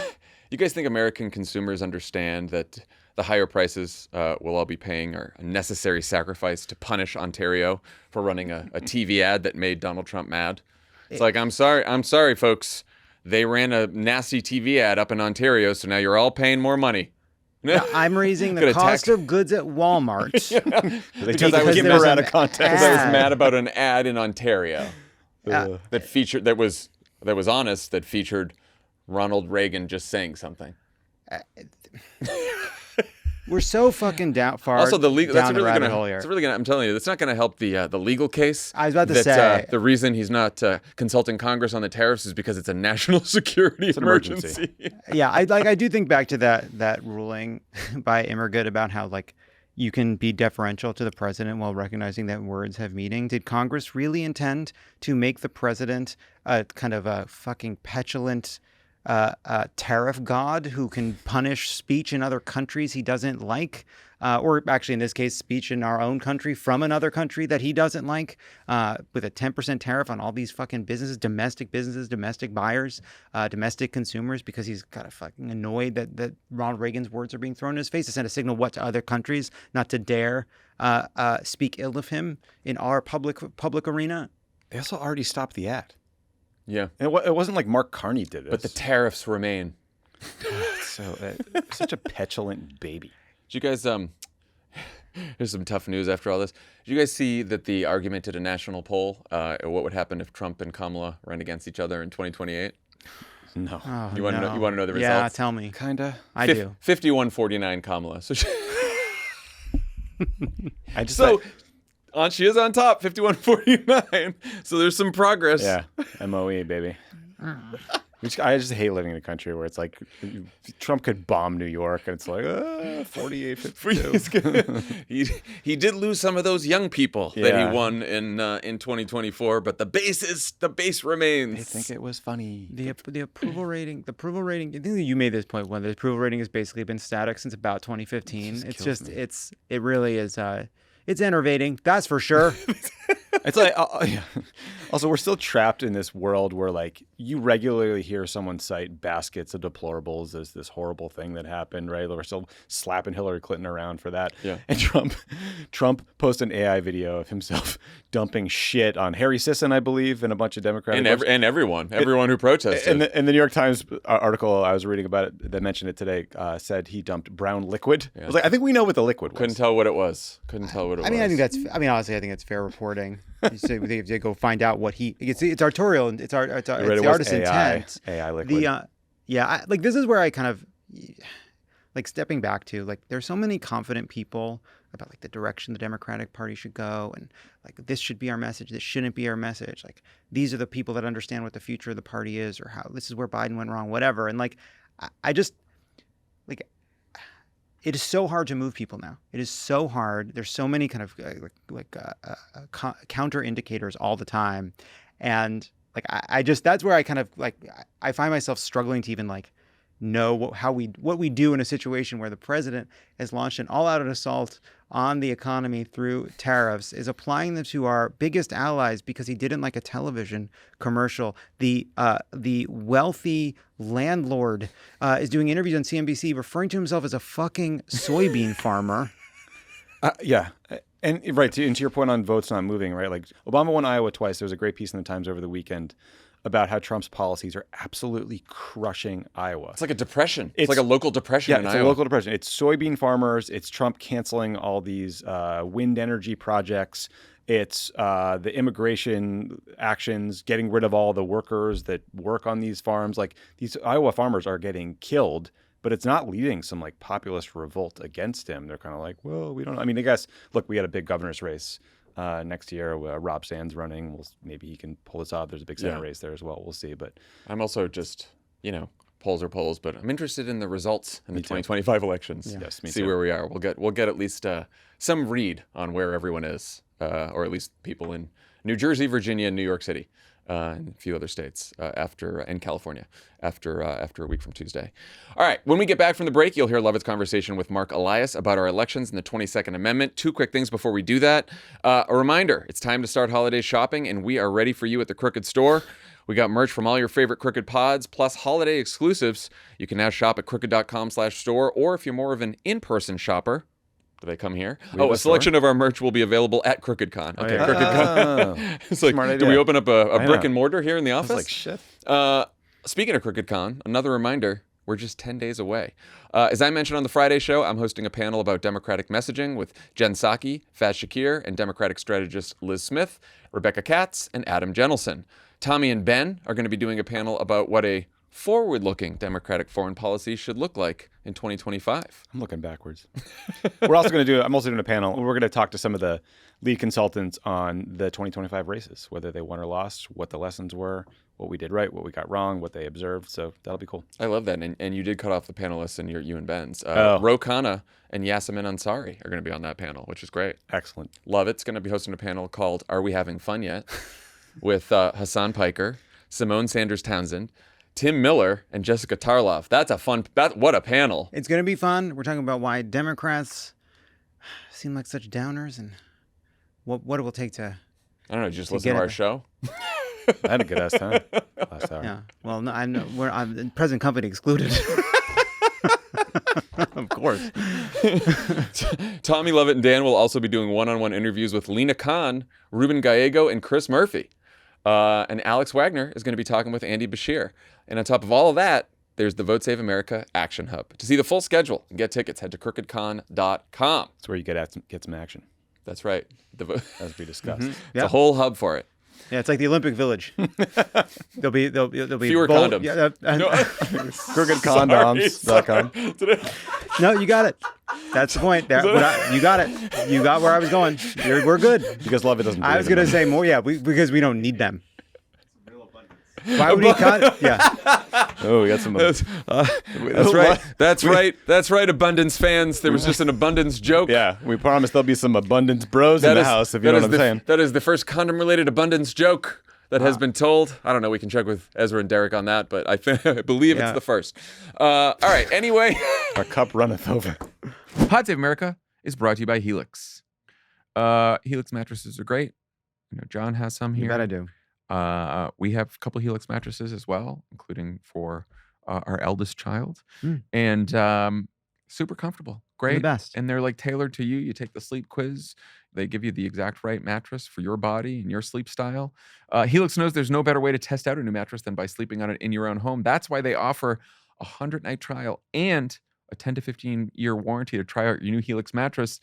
guys think American consumers understand that the higher prices we'll all be paying are a necessary sacrifice to punish Ontario for running a TV ad that made Donald Trump mad? It's like, I'm sorry, folks. They ran a nasty TV ad up in Ontario, so now you're all paying more money. Now, I'm raising the Gonna cost tax- of goods at Walmart. Because I was there's her out an of context. Because I was ad. mad about an ad in Ontario Uh, that was honest, that featured Ronald Reagan just saying something. We're so fucking far Also, the legal that's down the really rabbit gonna. hole here. It's really gonna. I'm telling you, that's not gonna help the legal case. I was about to that, say. the reason he's not consulting Congress on the tariffs is because it's a national security an emergency. Yeah, I do think back to that ruling by Immergut about how like you can be deferential to the president while recognizing that words have meaning. Did Congress really intend to make the president a kind of a fucking petulant tariff god who can punish speech in other countries he doesn't like, or actually in this case, speech in our own country from another country that he doesn't like, with a 10% tariff on all these fucking businesses, domestic buyers, domestic consumers, because he's kind of fucking annoyed that Ronald Reagan's words are being thrown in his face to send a signal to other countries not to dare speak ill of him in our public arena. They also already stopped the ad. Yeah. And it wasn't like Mark Carney did it. But the tariffs remain. Such a petulant baby. Did you guys, here's some tough news after all this. Did you guys see that the argument did a national poll? What would happen if Trump and Kamala ran against each other in 2028? No. Oh, You want to know? You want to know the Yeah, results? tell me. Kinda. I do. 51-49 Kamala. So she is on top, 51-49. So there's some progress. Yeah. MOE, baby. I just hate living in a country where it's like Trump could bomb New York and it's like 48-52. He did lose some of those young people that Yeah. he won in 2024, but the base remains. They think it was funny. The approval rating. I think that you made this point when the approval rating has basically been static since about 2015. It really is. It's enervating. That's for sure. It's like, yeah. Also, we're still trapped in this world where, like, you regularly hear someone cite baskets of deplorables as this horrible thing that happened, right? We're still slapping Hillary Clinton around for that. Yeah. And Trump posted an AI video of himself dumping shit on Harry Sisson, I believe, and a bunch of Democratic and everyone who protested. And the New York Times article I was reading about it that mentioned it today said he dumped brown liquid. Yeah. I was like, I think we know what the liquid was. Couldn't tell what it was. Honestly, I think it's fair reporting. You say they go find out what it's artorial. It's the artist's intent. AI liquid. This is where I kind of like stepping back to, like, there's so many confident people about like the direction the Democratic Party should go, and like this should be our message, this shouldn't be our message. Like, these are the people that understand what the future of the party is, or how this is where Biden went wrong, whatever. And like, I just like. It is so hard to move people now. It is so hard. There's so many kind of counter indicators all the time, and like that's where I kind of like I find myself struggling to even like know what we do in a situation where the president has launched an all-out assault on the economy through tariffs, is applying them to our biggest allies because he didn't like a television commercial. The wealthy landlord is doing interviews on CNBC referring to himself as a fucking soybean farmer. Yeah. And right, to your point on votes not moving, right? Like, Obama won Iowa twice. There was a great piece in the Times over the weekend about how Trump's policies are absolutely crushing Iowa. It's like a depression. It's like a local depression in Iowa. It's a local depression. It's soybean farmers. It's Trump canceling all these wind energy projects. It's the immigration actions, getting rid of all the workers that work on these farms. Like, these Iowa farmers are getting killed, but it's not leading some like populist revolt against him. They're kind of like, well, we don't know. I mean, I guess, look, we had a big governor's race next year. Rob Sands running. Maybe he can pull this off. There's a big Senate race there as well. We'll see. But I'm also just, polls are polls, but I'm interested in the results in the 2025 elections. Yeah. Yes, me see too. Where we are. We'll get at least some read on where everyone is, or at least people in New Jersey, Virginia, and New York City, and a few other states and California after a week from Tuesday. All right, when we get back from the break, you'll hear Lovett's conversation with Marc Elias about our elections and the 22nd Amendment. Two quick things before we do that. A reminder, it's time to start holiday shopping, and we are ready for you at the Crooked Store. We got merch from all your favorite Crooked pods, plus holiday exclusives. You can now shop at crooked.com/store, or if you're more of an in-person shopper, did I come here? A selection of our merch will be available at CrookedCon. Okay, yeah. CrookedCon. It's like, Smart do idea. we open up a brick and mortar here in the office? I was like, shit. Speaking of CrookedCon, another reminder, we're just 10 days away. As I mentioned on the Friday show, I'm hosting a panel about Democratic messaging with Jen Psaki, Faz Shakir, and Democratic strategist Liz Smith, Rebecca Katz, and Adam Jenelson. Tommy and Ben are going to be doing a panel about what a forward-looking Democratic foreign policy should look like in 2025. I'm looking backwards. I'm also doing a panel. We're going to talk to some of the lead consultants on the 2025 races, whether they won or lost, what the lessons were, what we did right, what we got wrong, what they observed. So that'll be cool. I love that. And you did cut off the panelists in you and Ben's. Ro Khanna and Yasemin Ansari are going to be on that panel, which is great. Excellent. Lovett's going to be hosting a panel called Are We Having Fun Yet? with Hassan Piker, Simone Sanders Townsend, Tim Miller and Jessica Tarloff. What a panel. It's going to be fun. We're talking about why Democrats seem like such downers and what it will take to. I don't know. Did you just listen to our show? I had a good ass time last hour. Yeah. Well, no, I'm present company excluded. Of course. Tommy Lovett and Dan will also be doing one-on-one interviews with Lena Khan, Ruben Gallego, and Chris Murphy. And Alex Wagner is going to be talking with Andy Bashir. And on top of all of that, there's the Vote Save America Action Hub. To see the full schedule and get tickets, head to crookedcon.com. That's where you get some action, That's right. as we discussed. It's a whole hub for it. Yeah, it's like the Olympic Village. There'll be Fewer condoms. Yeah, Crookedcondoms.com. No, you got it. That's the point. You got it. You got where I was going. We're good. Because Lovett doesn't. I was going to say more. Yeah, because we don't need them. Why would he cut? Yeah. Oh, we got some. That's right. That's right. That's right. Abundance fans. There was just an abundance joke. Yeah, we promise there'll be some abundance bros in the house. If you know what I'm saying. That is the first condom-related abundance joke that has been told. I don't know. We can check with Ezra and Derek on that, but I believe it's the first. All right. Anyway, our cup runneth over. Pod Save America is brought to you by Helix. Helix mattresses are great. You know, John has some here. You bet I do. We have a couple Helix mattresses as well, including for our eldest child, and super comfortable, great, the best. And they're like tailored to you. You take the sleep quiz; they give you the exact right mattress for your body and your sleep style. Helix knows there's no better way to test out a new mattress than by sleeping on it in your own home. That's why they offer a 100-night trial and a 10 to 15-year warranty to try out your new Helix mattress.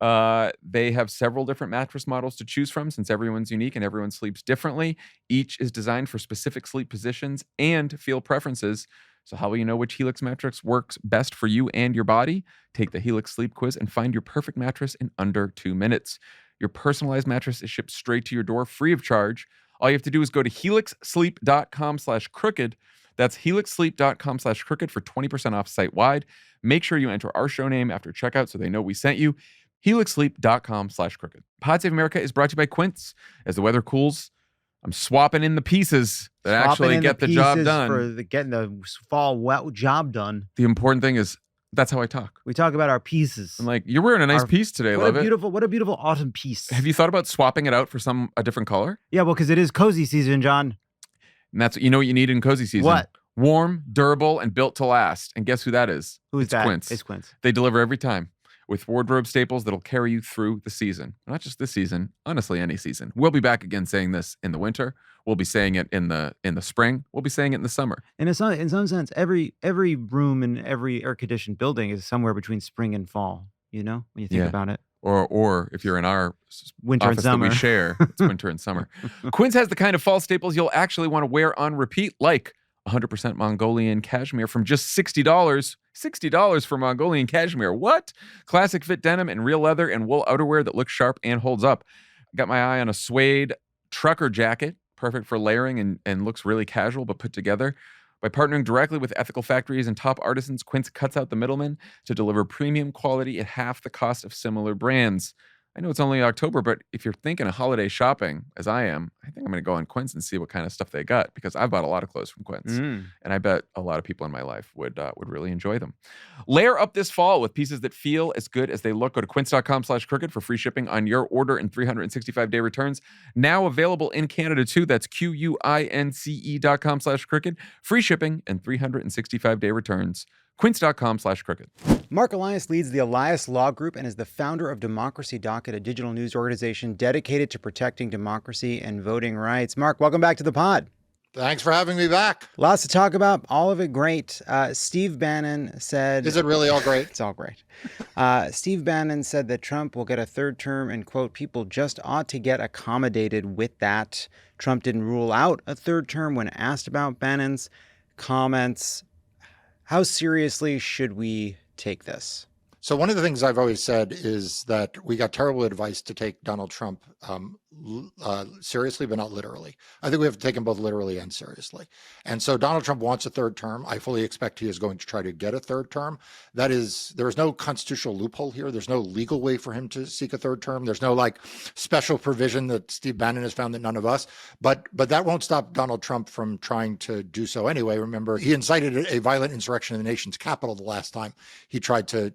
They have several different mattress models to choose from since everyone's unique and everyone sleeps differently. Each is designed for specific sleep positions and feel preferences. So how will you know which Helix mattress works best for you and your body? Take the Helix sleep quiz and find your perfect mattress in under 2 minutes. Your personalized mattress is shipped straight to your door free of charge. All you have to do is go to helixsleep.com/crooked. That's helixsleep.com/crooked for 20% off site-wide. Make sure you enter our show name after checkout so they know we sent you. helixsleep.com/crooked. Pod Save America is brought to you by Quince. As the weather cools, I'm swapping in the pieces that actually get the job done. For getting the fall job done. The important thing is that's how I talk. We talk about our pieces. I'm like, you're wearing a nice piece today, Lovett. What a beautiful autumn piece. Have you thought about swapping it out for a different color? Yeah, well, because it is cozy season, John. And that's what you need in cozy season. What? Warm, durable, and built to last. And guess who that is? Who's that? Quince. It's Quince. They deliver every time with wardrobe staples that'll carry you through the season. Not just this season, honestly, any season. We'll be back again saying this in the winter. We'll be saying it in the spring. We'll be saying it in the summer. And in some sense, every room in every air-conditioned building is somewhere between spring and fall, you know, when you think about it. Or if you're in our winter office and summer that we share, it's winter and summer. Quince has the kind of fall staples you'll actually want to wear on repeat, like 100% Mongolian cashmere from just $60. $60 for Mongolian cashmere. What? Classic fit denim and real leather and wool outerwear that looks sharp and holds up. Got my eye on a suede trucker jacket, perfect for layering and looks really casual but put together. By partnering directly with ethical factories and top artisans, Quince cuts out the middleman to deliver premium quality at half the cost of similar brands. I know it's only October, but if you're thinking of holiday shopping, as I am, I think I'm going to go on Quince and see what kind of stuff they got, because I've bought a lot of clothes from Quince, and I bet a lot of people in my life would really enjoy them. Layer up this fall with pieces that feel as good as they look. Go to quince.com/crooked for free shipping on your order and 365-day returns. Now available in Canada too. That's QUINCE.com/crooked. Free shipping and 365-day returns. Quince.com/crooked. Marc Elias leads the Elias Law Group and is the founder of Democracy Docket, a digital news organization dedicated to protecting democracy and voting rights. Marc, welcome back to the pod. Thanks for having me back. Lots to talk about. All of it great. Steve Bannon said... Is it really all great? It's all great. Steve Bannon said that Trump will get a third term and, quote, people just ought to get accommodated with that. Trump didn't rule out a third term when asked about Bannon's comments. How seriously should we take this? So one of the things I've always said is that we got terrible advice to take Donald Trump seriously, but not literally. I think we have to take him both literally and seriously. And so Donald Trump wants a third term. I fully expect he is going to try to get a third term. That is, there is no constitutional loophole here. There's no legal way for him to seek a third term. There's no like special provision that Steve Bannon has found that none of us. But that won't stop Donald Trump from trying to do so anyway. Remember, he incited a violent insurrection in the nation's capital the last time he tried to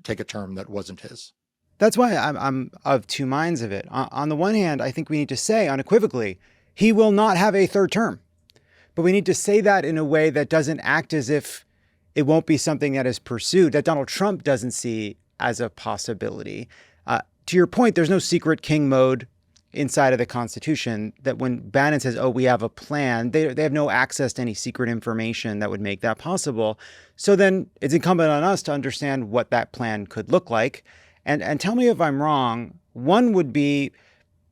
take a term that wasn't his. That's why I'm of two minds of it. On the one hand, I think we need to say unequivocally, he will not have a third term. But we need to say that in a way that doesn't act as if it won't be something that is pursued, that Donald Trump doesn't see as a possibility. To your point, there's no secret king mode inside of the Constitution, that when Bannon says, oh, we have a plan, they have no access to any secret information that would make that possible. So then it's incumbent on us to understand what that plan could look like. And tell me if I'm wrong. One would be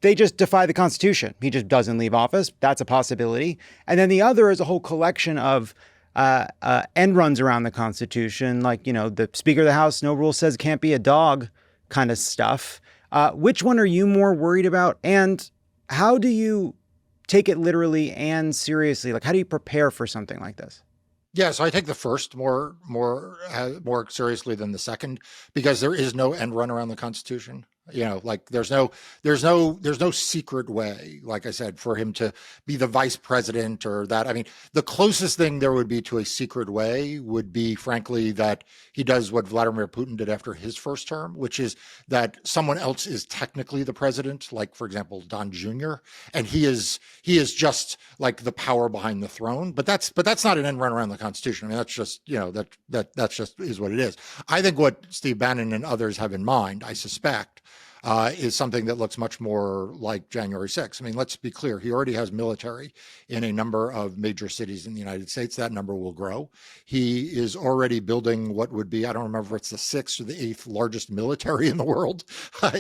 they just defy the Constitution. He just doesn't leave office. That's a possibility. And then the other is a whole collection of end runs around the Constitution, like, the Speaker of the House, no rule says can't be a dog kind of stuff. Which one are you more worried about? And how do you take it literally and seriously? Like, how do you prepare for something like this? Yeah, so I take the first more seriously than the second, because there is no end run around the Constitution. Like there's no secret way, like I said, for him to be the vice president or that. I mean, the closest thing there would be to a secret way would be, frankly, that he does what Vladimir Putin did after his first term, which is that someone else is technically the president, like, for example, Don Jr., and he is just like the power behind the throne. But that's not an end run around the Constitution. I mean, that's just, that's just is what it is. I think what Steve Bannon and others have in mind, I suspect, is something that looks much more like January 6th. I mean, let's be clear. He already has military in a number of major cities in the United States. That number will grow. He is already building what would be, I don't remember if it's the 6th or the 8th largest military in the world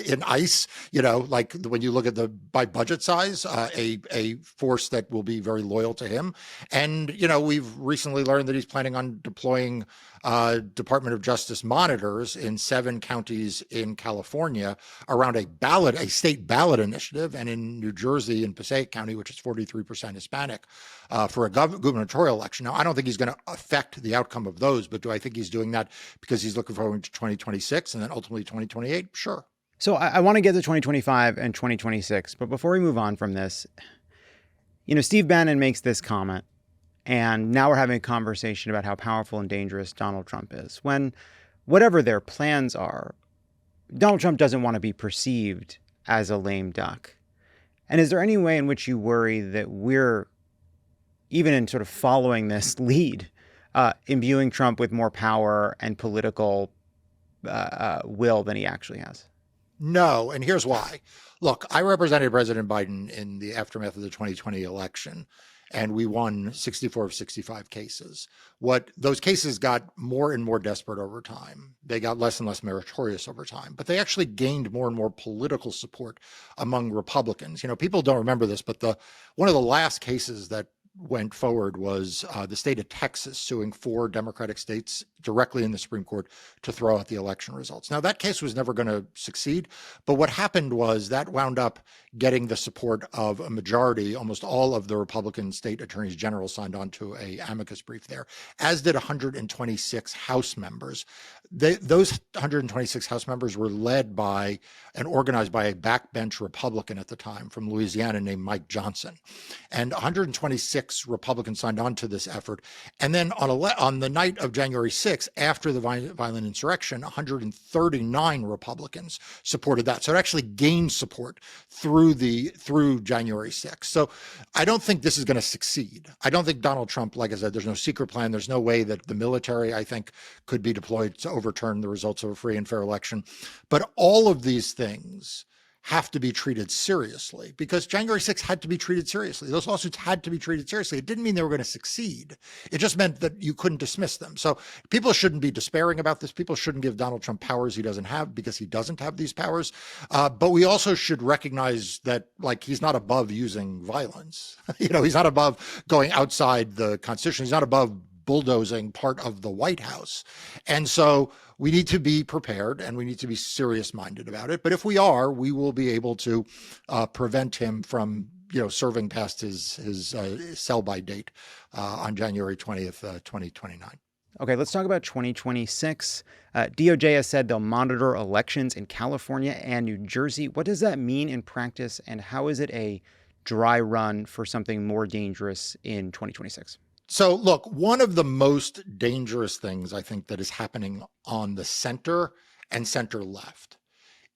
in ICE. Like when you look at by budget size, a force that will be very loyal to him. And, we've recently learned that he's planning on deploying Department of Justice monitors in 7 counties in California around a state ballot initiative, and in New Jersey, in Passaic County, which is 43% Hispanic, for a gubernatorial election. Now, I don't think he's going to affect the outcome of those, but do I think he's doing that because he's looking forward to 2026 and then ultimately 2028? Sure. So I want to get to 2025 and 2026, but before we move on from this, Steve Bannon makes this comment, and now we're having a conversation about how powerful and dangerous Donald Trump is, when whatever their plans are, Donald Trump doesn't want to be perceived as a lame duck. And is there any way in which you worry that we're, even in sort of following this lead, imbuing Trump with more power and political will than he actually has? No, and here's why. Look, I represented President Biden in the aftermath of the 2020 election, and we won 64 of 65 cases. What those cases got more and more desperate over time. They got less and less meritorious over time, but they actually gained more and more political support among Republicans. People don't remember this, but one of the last cases that went forward was the state of Texas suing 4 Democratic states directly in the Supreme Court to throw out the election results. Now, that case was never going to succeed, but what happened was that wound up getting the support of a majority. Almost all of the Republican state attorneys general signed on to a amicus brief there, as did 126 House members. Those 126 House members were led by and organized by a backbench Republican at the time from Louisiana named Mike Johnson. And 126 Republicans signed on to this effort. And then on the night of January 6th, after the violent insurrection, 139 Republicans supported that. So it actually gained support through January 6th. So I don't think this is going to succeed. I don't think Donald Trump, like I said, there's no secret plan. There's no way that the military, I think, could be deployed to overturn the results of a free and fair election. But all of these things have to be treated seriously, because January 6th had to be treated seriously. Those lawsuits had to be treated seriously. It didn't mean they were going to succeed. It just meant that you couldn't dismiss them. So people shouldn't be despairing about this. People shouldn't give Donald Trump powers he doesn't have, because he doesn't have these powers. But we also should recognize that, like, he's not above using violence. He's not above going outside the Constitution. He's not above bulldozing part of the White House. And so we need to be prepared and we need to be serious-minded about it. But if we are, we will be able to prevent him from serving past his sell-by date on January 20th, 2029. Okay, let's talk about 2026. DOJ has said they'll monitor elections in California and New Jersey. What does that mean in practice, and how is it a dry run for something more dangerous in 2026? So, look, one of the most dangerous things I think that is happening on the center and center left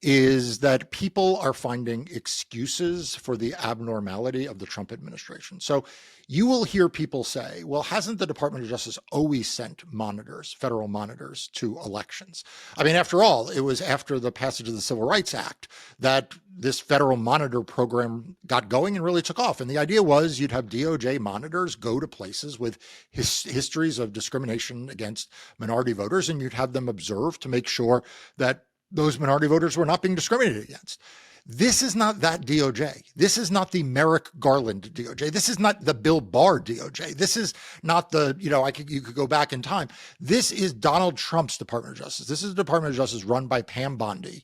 is that people are finding excuses for the abnormality of the Trump administration. So you will hear people say, well, hasn't the Department of Justice always sent monitors, federal monitors, to elections? I mean, after all, it was after the passage of the Civil Rights Act that this federal monitor program got going and really took off. And the idea was you'd have DOJ monitors go to places with histories of discrimination against minority voters, and you'd have them observe to make sure that those minority voters were not being discriminated against. This is not that DOJ. This is not the Merrick Garland DOJ. This is not the Bill Barr DOJ. This is not the, you could go back in time. This is Donald Trump's Department of Justice. This is the Department of Justice run by Pam Bondi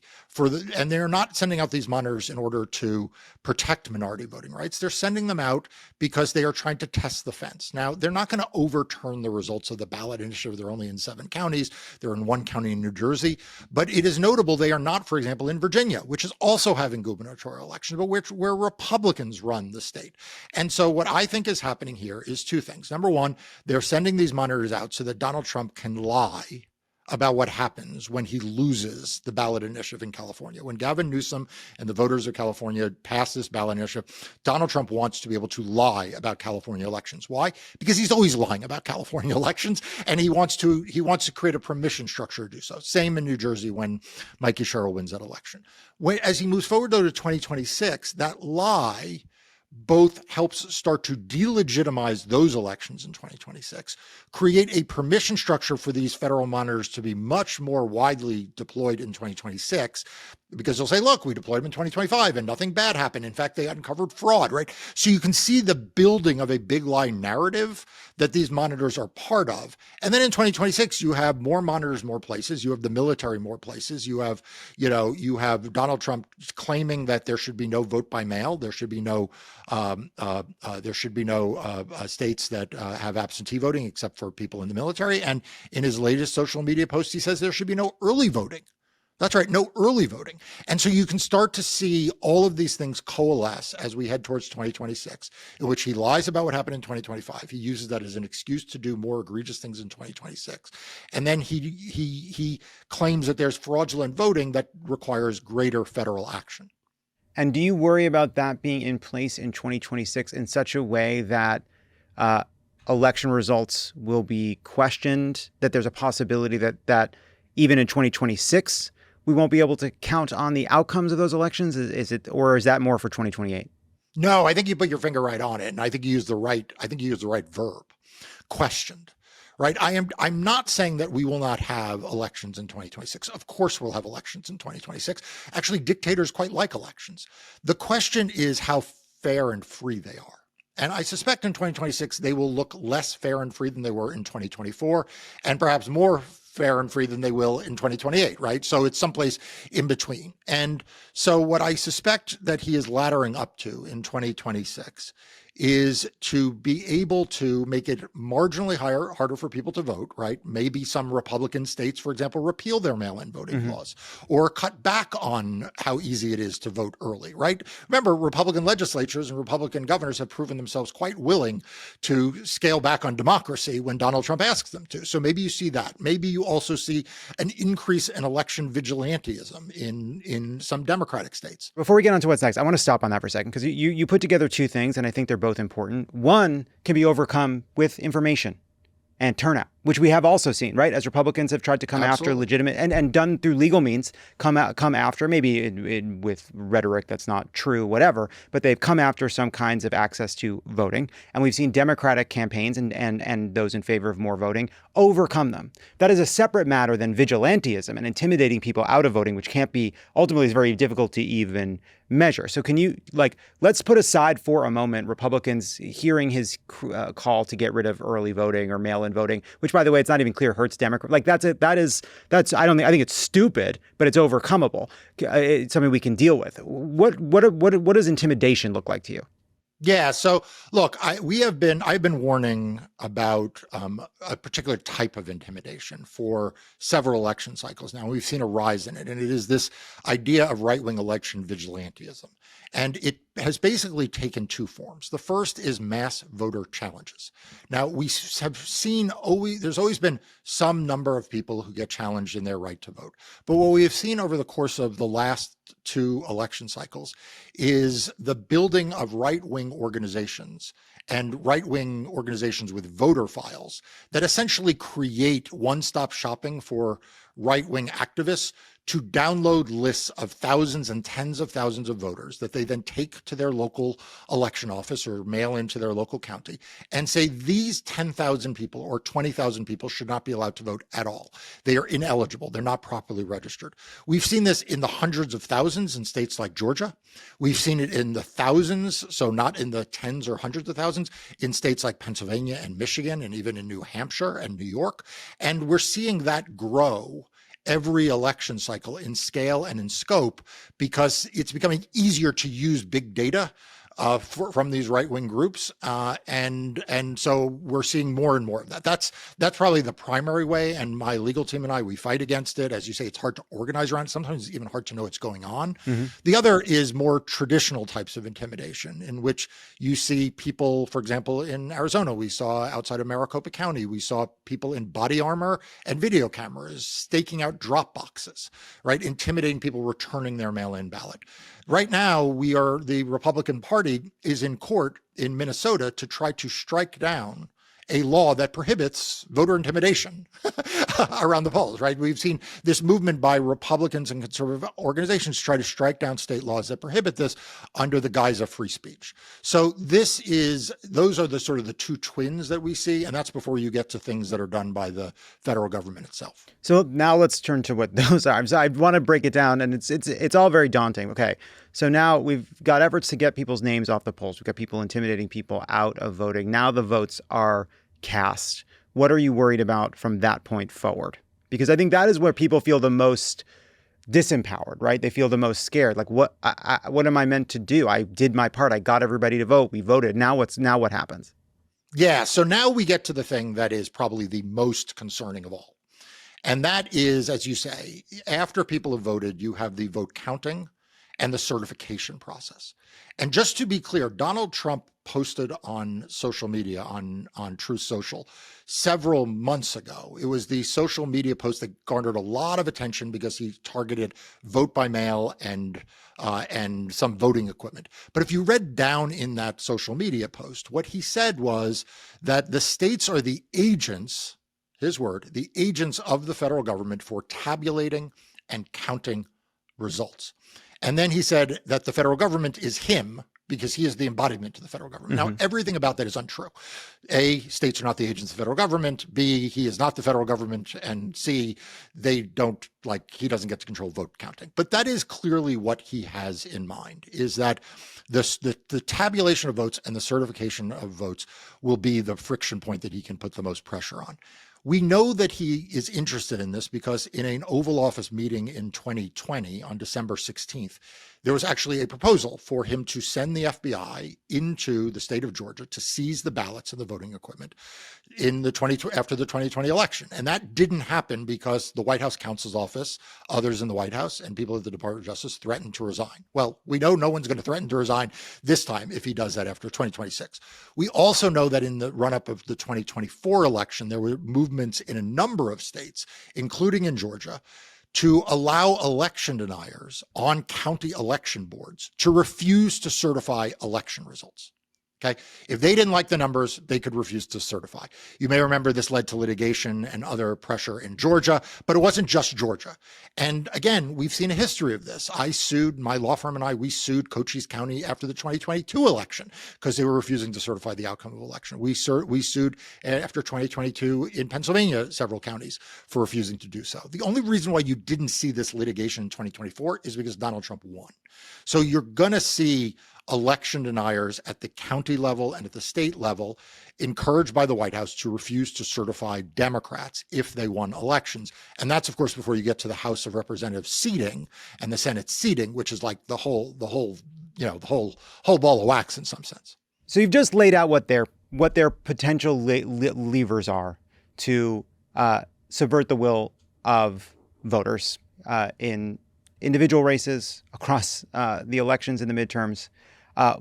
and they're not sending out these monitors in order to protect minority voting rights. They're sending them out because they are trying to test the fence. Now, they're not going to overturn the results of the ballot initiative. They're only in 7 counties. They're in 1 county in New Jersey. But it is notable they are not, for example, in Virginia, which is also having gubernatorial elections, but where Republicans run the state. And so what I think is happening here is 2 things. Number one, they're sending these monitors out so that Donald Trump can lie about what happens when he loses the ballot initiative in California. When Gavin Newsom and the voters of California pass this ballot initiative, Donald Trump wants to be able to lie about California elections. Why? Because he's always lying about California elections, and he wants to create a permission structure to do so. Same in New Jersey when Mikey Sherrill wins that election. As he moves forward, though, to 2026, that lie both helps start to delegitimize those elections in 2026, create a permission structure for these federal monitors to be much more widely deployed in 2026, because they'll say, look, we deployed them in 2025 and nothing bad happened. In fact, they uncovered fraud, right? So you can see the building of a big lie narrative that these monitors are part of. And then in 2026, you have more monitors, more places. You have the military, more places. You have Donald Trump claiming that there should be no vote by mail. There should be no states that have absentee voting except for people in the military. And in his latest social media post, he says there should be no early voting. That's right, no early voting. And so you can start to see all of these things coalesce as we head towards 2026, in which he lies about what happened in 2025. He uses that as an excuse to do more egregious things in 2026. And then he claims that there's fraudulent voting that requires greater federal action. And do you worry about that being in place in 2026 in such a way that election results will be questioned, that there's a possibility that even in 2026, we won't be able to count on the outcomes of those elections? Or is that more for 2028? No, I think you put your finger right on it. And I think you used the right verb, questioned. Right. I'm not saying that we will not have elections in 2026. Of course, we'll have elections in 2026. Actually, dictators quite like elections. The question is how fair and free they are. And I suspect in 2026, they will look less fair and free than they were in 2024, and perhaps more fair and free than they will in 2028, right? So it's someplace in between. And so what I suspect that he is laddering up to in 2026 is to be able to make it marginally harder for people to vote, right? Maybe some Republican states, for example, repeal their mail-in voting laws or cut back on how easy it is to vote early, right? Remember, Republican legislatures and Republican governors have proven themselves quite willing to scale back on democracy when Donald Trump asks them to. So maybe you see that. Maybe you also see an increase in election vigilantism in some Democratic states. Before we get on to what's next, I want to stop on that for a second, because you put together 2 things, and I think they're both important. One can be overcome with information and turnout. which we have also seen, right? As Republicans have tried to come after legitimate and done through legal means, come after, maybe with rhetoric that's not true, whatever, but they've come after some kinds of access to voting. And we've seen Democratic campaigns and those in favor of more voting overcome them. That is a separate matter than vigilantism and intimidating people out of voting, which can't be, ultimately is very difficult to even measure. So can you, let's put aside for a moment Republicans hearing his call to get rid of early voting or mail-in voting, which, by the way, it's not even clear hurts Democrats. I think it's stupid, but it's overcomable. It's something we can deal with. What does intimidation look like to you? Yeah. So look, I've been warning about a particular type of intimidation for several election cycles now. We've seen a rise in it, and it is this idea of right-wing election vigilantism. And it has basically taken two forms. The first is mass voter challenges. Now, we have seen there's always been some number of people who get challenged in their right to vote. But what we have seen over the course of the last two election cycles is the building of right-wing organizations and right-wing organizations with voter files that essentially create one-stop shopping for right-wing activists to download lists of thousands and tens of thousands of voters that they then take to their local election office or mail into their local county and say these 10,000 people or 20,000 people should not be allowed to vote at all. They are ineligible. They're not properly registered. We've seen this in the hundreds of thousands in states like Georgia. We've seen it in the thousands, so not in the tens or hundreds of thousands, in states like Pennsylvania and Michigan and even in New Hampshire and New York. And we're seeing that grow every election cycle in scale and in scope because it's becoming easier to use big data from these right-wing groups, and so we're seeing more and more of that. That's probably the primary way, and my legal team and I, we fight against it. As you say, it's hard to organize around it. Sometimes it's even hard to know what's going on. Mm-hmm. The other is more traditional types of intimidation, in which you see people, for example, in Arizona, we saw outside of Maricopa County, we saw people in body armor and video cameras staking out drop boxes, right? Intimidating people returning their mail-in ballot. Right now, the Republican Party is in court in Minnesota to try to strike down a law that prohibits voter intimidation around the polls, right? We've seen this movement by Republicans and conservative organizations try to strike down state laws that prohibit this under the guise of free speech. So those are the sort of the two twins that we see, and that's before you get to things that are done by the federal government itself. So now let's turn to what those are. So I want to break it down, and it's all very daunting. Okay, so now we've got efforts to get people's names off the polls. We've got people intimidating people out of voting. Now the votes are cast. What are you worried about from that point forward? Because I think that is where people feel the most disempowered, right? They feel the most scared. Like, what am I meant to do? I did my part. I got everybody to vote. We voted. Now what happens? Yeah. So now we get to the thing that is probably the most concerning of all. And that is, as you say, after people have voted, you have the vote counting and the certification process. And just to be clear, Donald Trump posted on social media, on Truth Social, several months ago. It was the social media post that garnered a lot of attention because he targeted vote by mail and some voting equipment. But if you read down in that social media post, what he said was that the states are the agents, his word, the agents of the federal government for tabulating and counting results. And then he said that the federal government is him because he is the embodiment of the federal government. Mm-hmm. Now, everything about that is untrue. A, states are not the agents of the federal government. B, he is not the federal government. And C, he doesn't get to control vote counting. But that is clearly what he has in mind, is that the tabulation of votes and the certification of votes will be the friction point that he can put the most pressure on. We know that he is interested in this because in an Oval Office meeting in 2020 on December 16th, there was actually a proposal for him to send the FBI into the state of Georgia to seize the ballots and the voting equipment after the 2020 election. And that didn't happen because the White House counsel's office, others in the White House, and people at the Department of Justice threatened to resign. Well, we know no one's going to threaten to resign this time if he does that after 2026. We also know that in the run-up of the 2024 election, there were movements in a number of states, including in Georgia, to allow election deniers on county election boards to refuse to certify election results. Okay. If they didn't like the numbers, they could refuse to certify. You may remember this led to litigation and other pressure in Georgia, but it wasn't just Georgia. And again, we've seen a history of this. My law firm and we sued Cochise County after the 2022 election because they were refusing to certify the outcome of the election. We sued after 2022 in Pennsylvania, several counties for refusing to do so. The only reason why you didn't see this litigation in 2024 is because Donald Trump won. So you're going to see election deniers at the county level and at the state level encouraged by the White House to refuse to certify Democrats if they won elections. And that's, of course, before you get to the House of Representatives seating and the Senate seating, which is like the whole ball of wax in some sense. So you've just laid out what their potential levers are to subvert the will of voters in individual races across the elections and the midterms.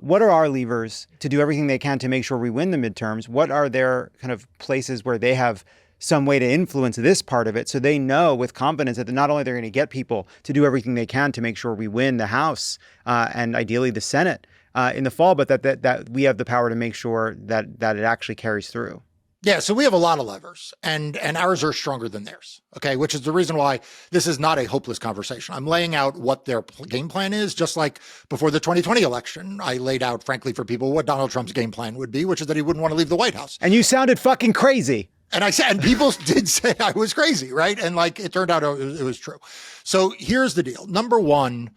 What are our levers to do everything they can to make sure we win the midterms? What are their kind of places where they have some way to influence this part of it so they know with confidence that not only they're going to get people to do everything they can to make sure we win the House and ideally the Senate in the fall, but that we have the power to make sure that it actually carries through? Yeah, so we have a lot of levers, and ours are stronger than theirs, okay, which is the reason why this is not a hopeless conversation. I'm laying out what their game plan is, just like before the 2020 election. I laid out, frankly, for people what Donald Trump's game plan would be, which is that he wouldn't want to leave the White House. And you sounded fucking crazy. And people did say I was crazy, right? And it turned out it was true. So here's the deal. Number one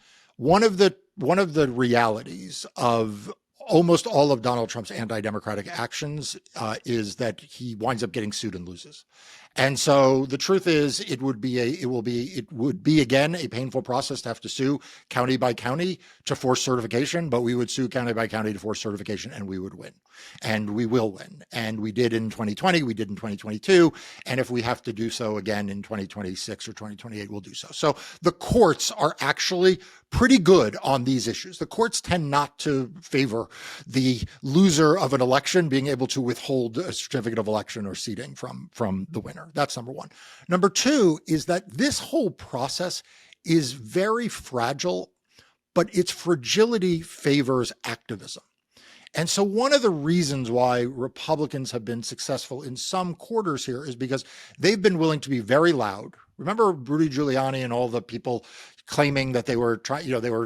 of the realities of almost all of Donald Trump's anti-democratic actions is that he winds up getting sued and loses. And so the truth is it would be again a painful process to have to sue county by county to force certification, but we would sue county by county to force certification and we would win. And we will win. And we did in 2020, we did in 2022, and if we have to do so again in 2026 or 2028, we'll do so. So the courts are actually pretty good on these issues. The courts tend not to favor the loser of an election being able to withhold a certificate of election or seating from the winner. That's number one. Number two is that this whole process is very fragile, but its fragility favors activism. And so one of the reasons why Republicans have been successful in some quarters here is because they've been willing to be very loud. Remember Rudy Giuliani and all the people claiming that they were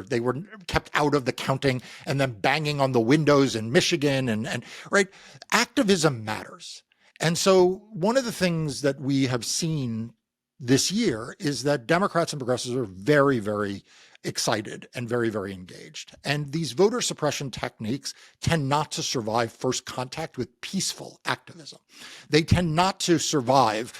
they were kept out of the counting and then banging on the windows in Michigan and right? Activism matters. And so one of the things that we have seen this year is that Democrats and progressives are very, very excited and very, very engaged. And these voter suppression techniques tend not to survive first contact with peaceful activism. They tend not to survive.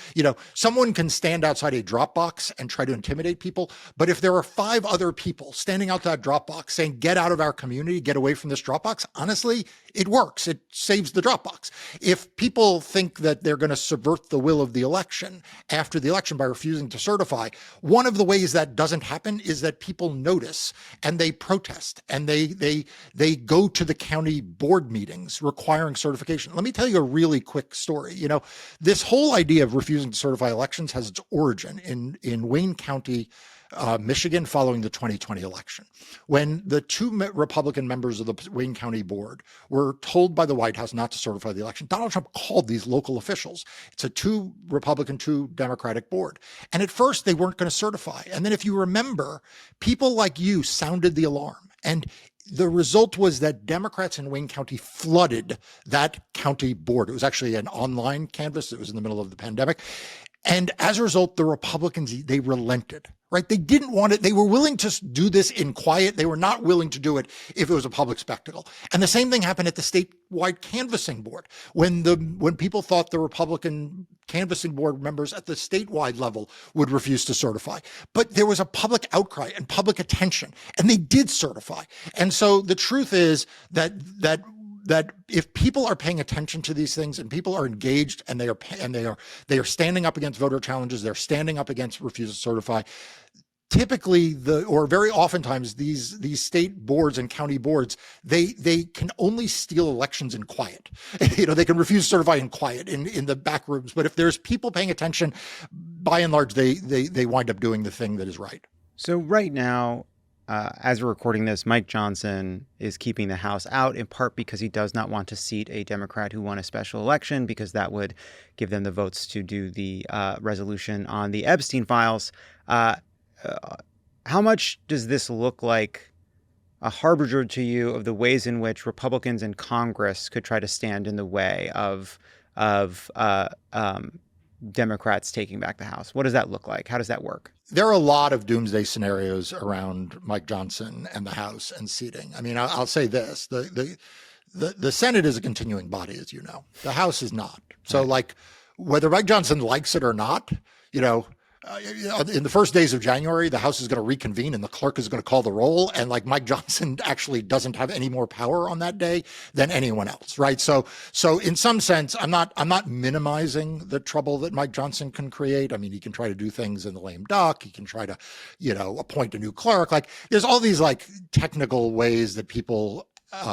Someone can stand outside a drop box and try to intimidate people, but if there are 5 other people standing out that drop box saying, get out of our community, get away from this drop box, honestly, it works. It saves the drop box. If people think that they're going to subvert the will of the election after the election by refusing to certify, one of the ways that doesn't happen is that people notice and they protest and they go to the county board meetings requiring certification. Let me tell you a really quick story. This whole idea of refusing to certify elections has its origin in Wayne County, Michigan, following the 2020 election, when the 2 Republican members of the Wayne County board were told by the White House not to certify the election. Donald Trump called these local officials. It's a 2 Republican, 2 Democratic board. And at first they weren't going to certify. And then if you remember, people like you sounded the alarm. And the result was that Democrats in Wayne County flooded that county board. It was actually an online canvass. It was in the middle of the pandemic. And as a result, the Republicans, they relented, right? They didn't want it. They were willing to do this in quiet. They were not willing to do it if it was a public spectacle. And the same thing happened at the statewide canvassing board. When people thought the Republican canvassing board members at the statewide level would refuse to certify. But there was a public outcry and public attention, and they did certify. And so the truth is that if people are paying attention to these things and people are engaged and they are standing up against voter challenges, they're standing up against refusal to certify, typically very oftentimes these state boards and county boards, they can only steal elections in quiet. They can refuse to certify in quiet in the back rooms. But if there's people paying attention, by and large, they wind up doing the thing that is right. So right now, as we're recording this, Mike Johnson is keeping the House out, in part because he does not want to seat a Democrat who won a special election, because that would give them the votes to do the resolution on the Epstein files. How much does this look like a harbinger to you of the ways in which Republicans in Congress could try to stand in the way of Democrats taking back the House? What does that look like? How does that work? There are a lot of doomsday scenarios around Mike Johnson and the House and seating. I mean, I'll say this: the Senate is a continuing body, as you know. The House is not. So, like, whether Mike Johnson likes it or not, in the first days of January, the House is going to reconvene and the clerk is going to call the roll. And like Mike Johnson actually doesn't have any more power on that day than anyone else, right? So in some sense, I'm not minimizing the trouble that Mike Johnson can create. I mean, he can try to do things in the lame duck. He can try to, appoint a new clerk. Like, there's all these like technical ways that people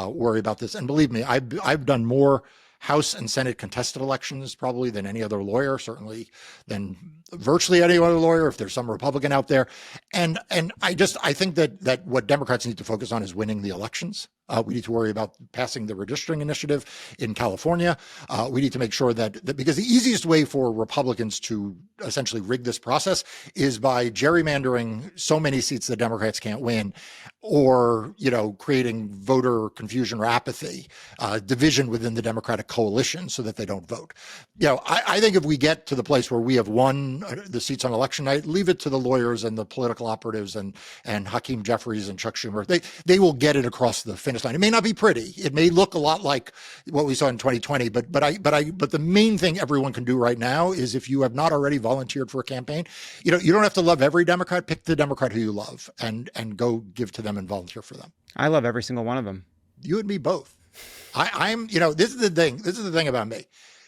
worry about this. And believe me, I've done more House and Senate contested elections probably than any other lawyer, certainly than virtually any other lawyer, if there's some Republican out there. And I think that what Democrats need to focus on is winning the elections. We need to worry about passing the redistricting initiative in California. We need to make sure that because the easiest way for Republicans to essentially rig this process is by gerrymandering so many seats that Democrats can't win, or, creating voter confusion or apathy, division within the Democratic coalition so that they don't vote. I think if we get to the place where we have won the seats on election night, leave it to the lawyers and the political operatives and Hakeem Jeffries and Chuck Schumer. They will get it across the finish line. It may not be pretty. It may look a lot like what we saw in 2020, but the main thing everyone can do right now is, if you have not already volunteered for a campaign, you don't have to love every Democrat. Pick the Democrat who you love and go give to them and volunteer for them. I love every single one of them. You and me both. I'm this is the thing. This is the thing about me,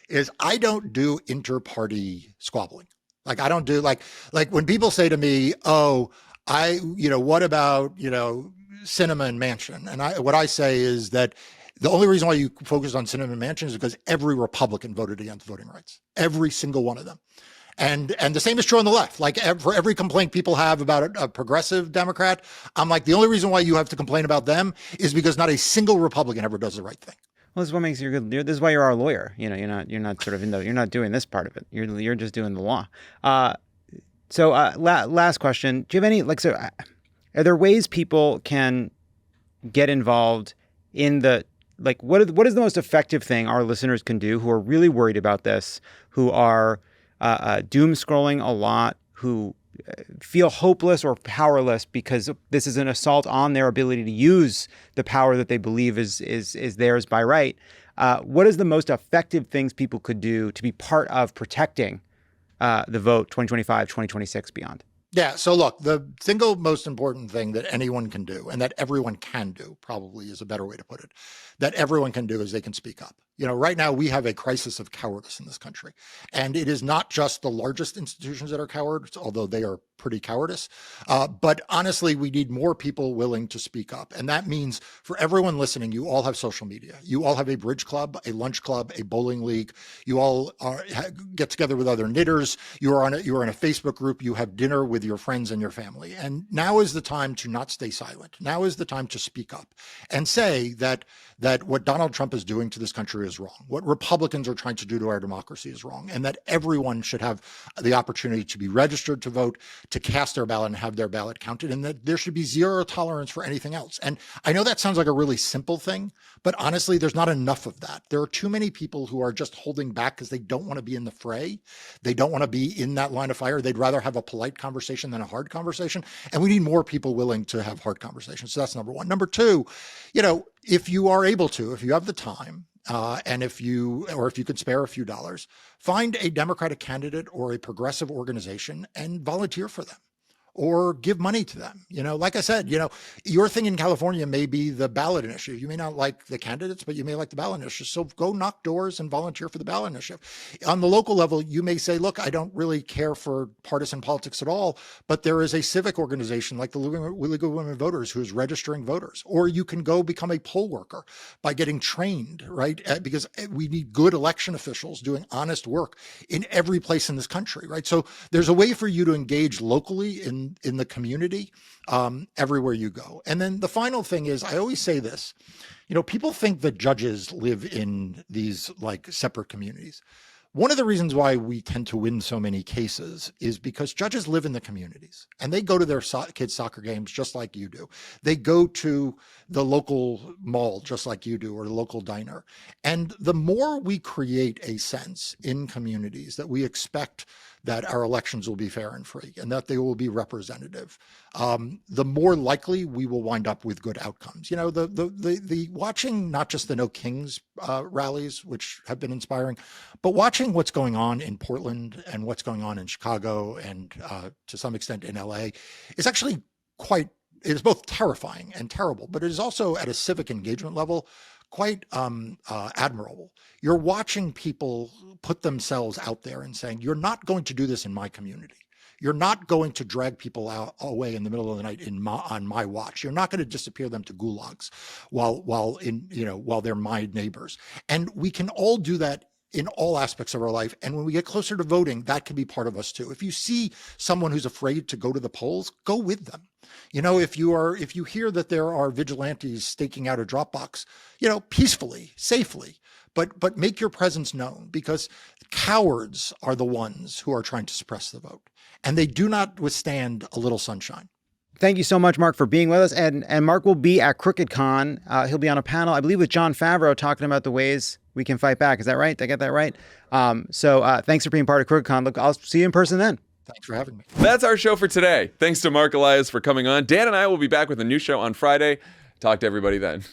is I don't do inter-party squabbling. Like, I don't do like when people say to me, "Oh, what about, Sinema and Manchin?" And what I say is that the only reason why you focus on Sinema and Manchin is because every Republican voted against voting rights. Every single one of them. And the same is true on the left. Like, for every complaint people have about a progressive Democrat, I'm like, the only reason why you have to complain about them is because not a single Republican ever does the right thing. Well, this is what makes you good. This is why you're our lawyer. You're not sort of you're not doing this part of it. You're just doing the law. So last question. Do you have any, are there ways people can get involved in the, what is the most effective thing our listeners can do who are really worried about this, who are doom scrolling a lot, who feel hopeless or powerless because this is an assault on their ability to use the power that they believe is theirs by right? What is the most effective things people could do to be part of protecting the vote 2025, 2026, beyond? Yeah. So look, the single most important thing that anyone can do, and that everyone can do, probably is a better way to put it, that everyone can do, is they can speak up. Right now we have a crisis of cowardice in this country. And it is not just the largest institutions that are cowards, although they are pretty cowardice. But honestly, we need more people willing to speak up. And that means, for everyone listening, you all have social media. You all have a bridge club, a lunch club, a bowling league. You all get together with other knitters. You are in a Facebook group. You have dinner with your friends and your family. And now is the time to not stay silent. Now is the time to speak up and say that what Donald Trump is doing to this country is wrong. What Republicans are trying to do to our democracy is wrong. And that everyone should have the opportunity to be registered to vote, to cast their ballot and have their ballot counted, and that there should be zero tolerance for anything else. And I know that sounds like a really simple thing, but honestly, there's not enough of that. There are too many people who are just holding back because they don't want to be in the fray. They don't want to be in that line of fire. They'd rather have a polite conversation than a hard conversation. And we need more people willing to have hard conversations. So that's number one. Number two, if you are able to, if you have the time, and if you could spare a few dollars, find a Democratic candidate or a progressive organization and volunteer for them, or give money to them. Like I said, your thing in California may be the ballot initiative. You may not like the candidates, but you may like the ballot initiative. So go knock doors and volunteer for the ballot initiative. On the local level, you may say, look, I don't really care for partisan politics at all, but there is a civic organization like the League of Women Voters who is registering voters. Or you can go become a poll worker by getting trained, right? Because we need good election officials doing honest work in every place in this country, right? So there's a way for you to engage locally in in the community everywhere you go. And then the final thing is, I always say this, people think that judges live in these like separate communities. One of the reasons why we tend to win so many cases is because judges live in the communities and they go to their kids' soccer games just like you do. They go to the local mall just like you do, or the local diner. And the more we create a sense in communities that we expect that our elections will be fair and free and that they will be representative, the more likely we will wind up with good outcomes. The watching not just the No Kings rallies, which have been inspiring, but watching what's going on in Portland and what's going on in Chicago and to some extent in LA is actually it is both terrifying and terrible, but it is also at a civic engagement level quite admirable. You're watching people put themselves out there and saying, you're not going to do this in my community. You're not going to drag people away in the middle of the night on my watch. You're not going to disappear them to gulags while they're my neighbors. And we can all do that in all aspects of our life. And when we get closer to voting, that can be part of us too. If you see someone who's afraid to go to the polls, go with them. If you hear that there are vigilantes staking out a drop box, peacefully, safely, but make your presence known, because cowards are the ones who are trying to suppress the vote, and they do not withstand a little sunshine. Thank you so much, Marc, for being with us. And Marc will be at CrookedCon. He'll be on a panel, I believe, with Jon Favreau, talking about the ways we can fight back. Is that right? Did I get that right? So thanks for being part of CrookedCon. Look, I'll see you in person then. Thanks for having me. That's our show for today. Thanks to Marc Elias for coming on. Dan and I will be back with a new show on Friday. Talk to everybody then.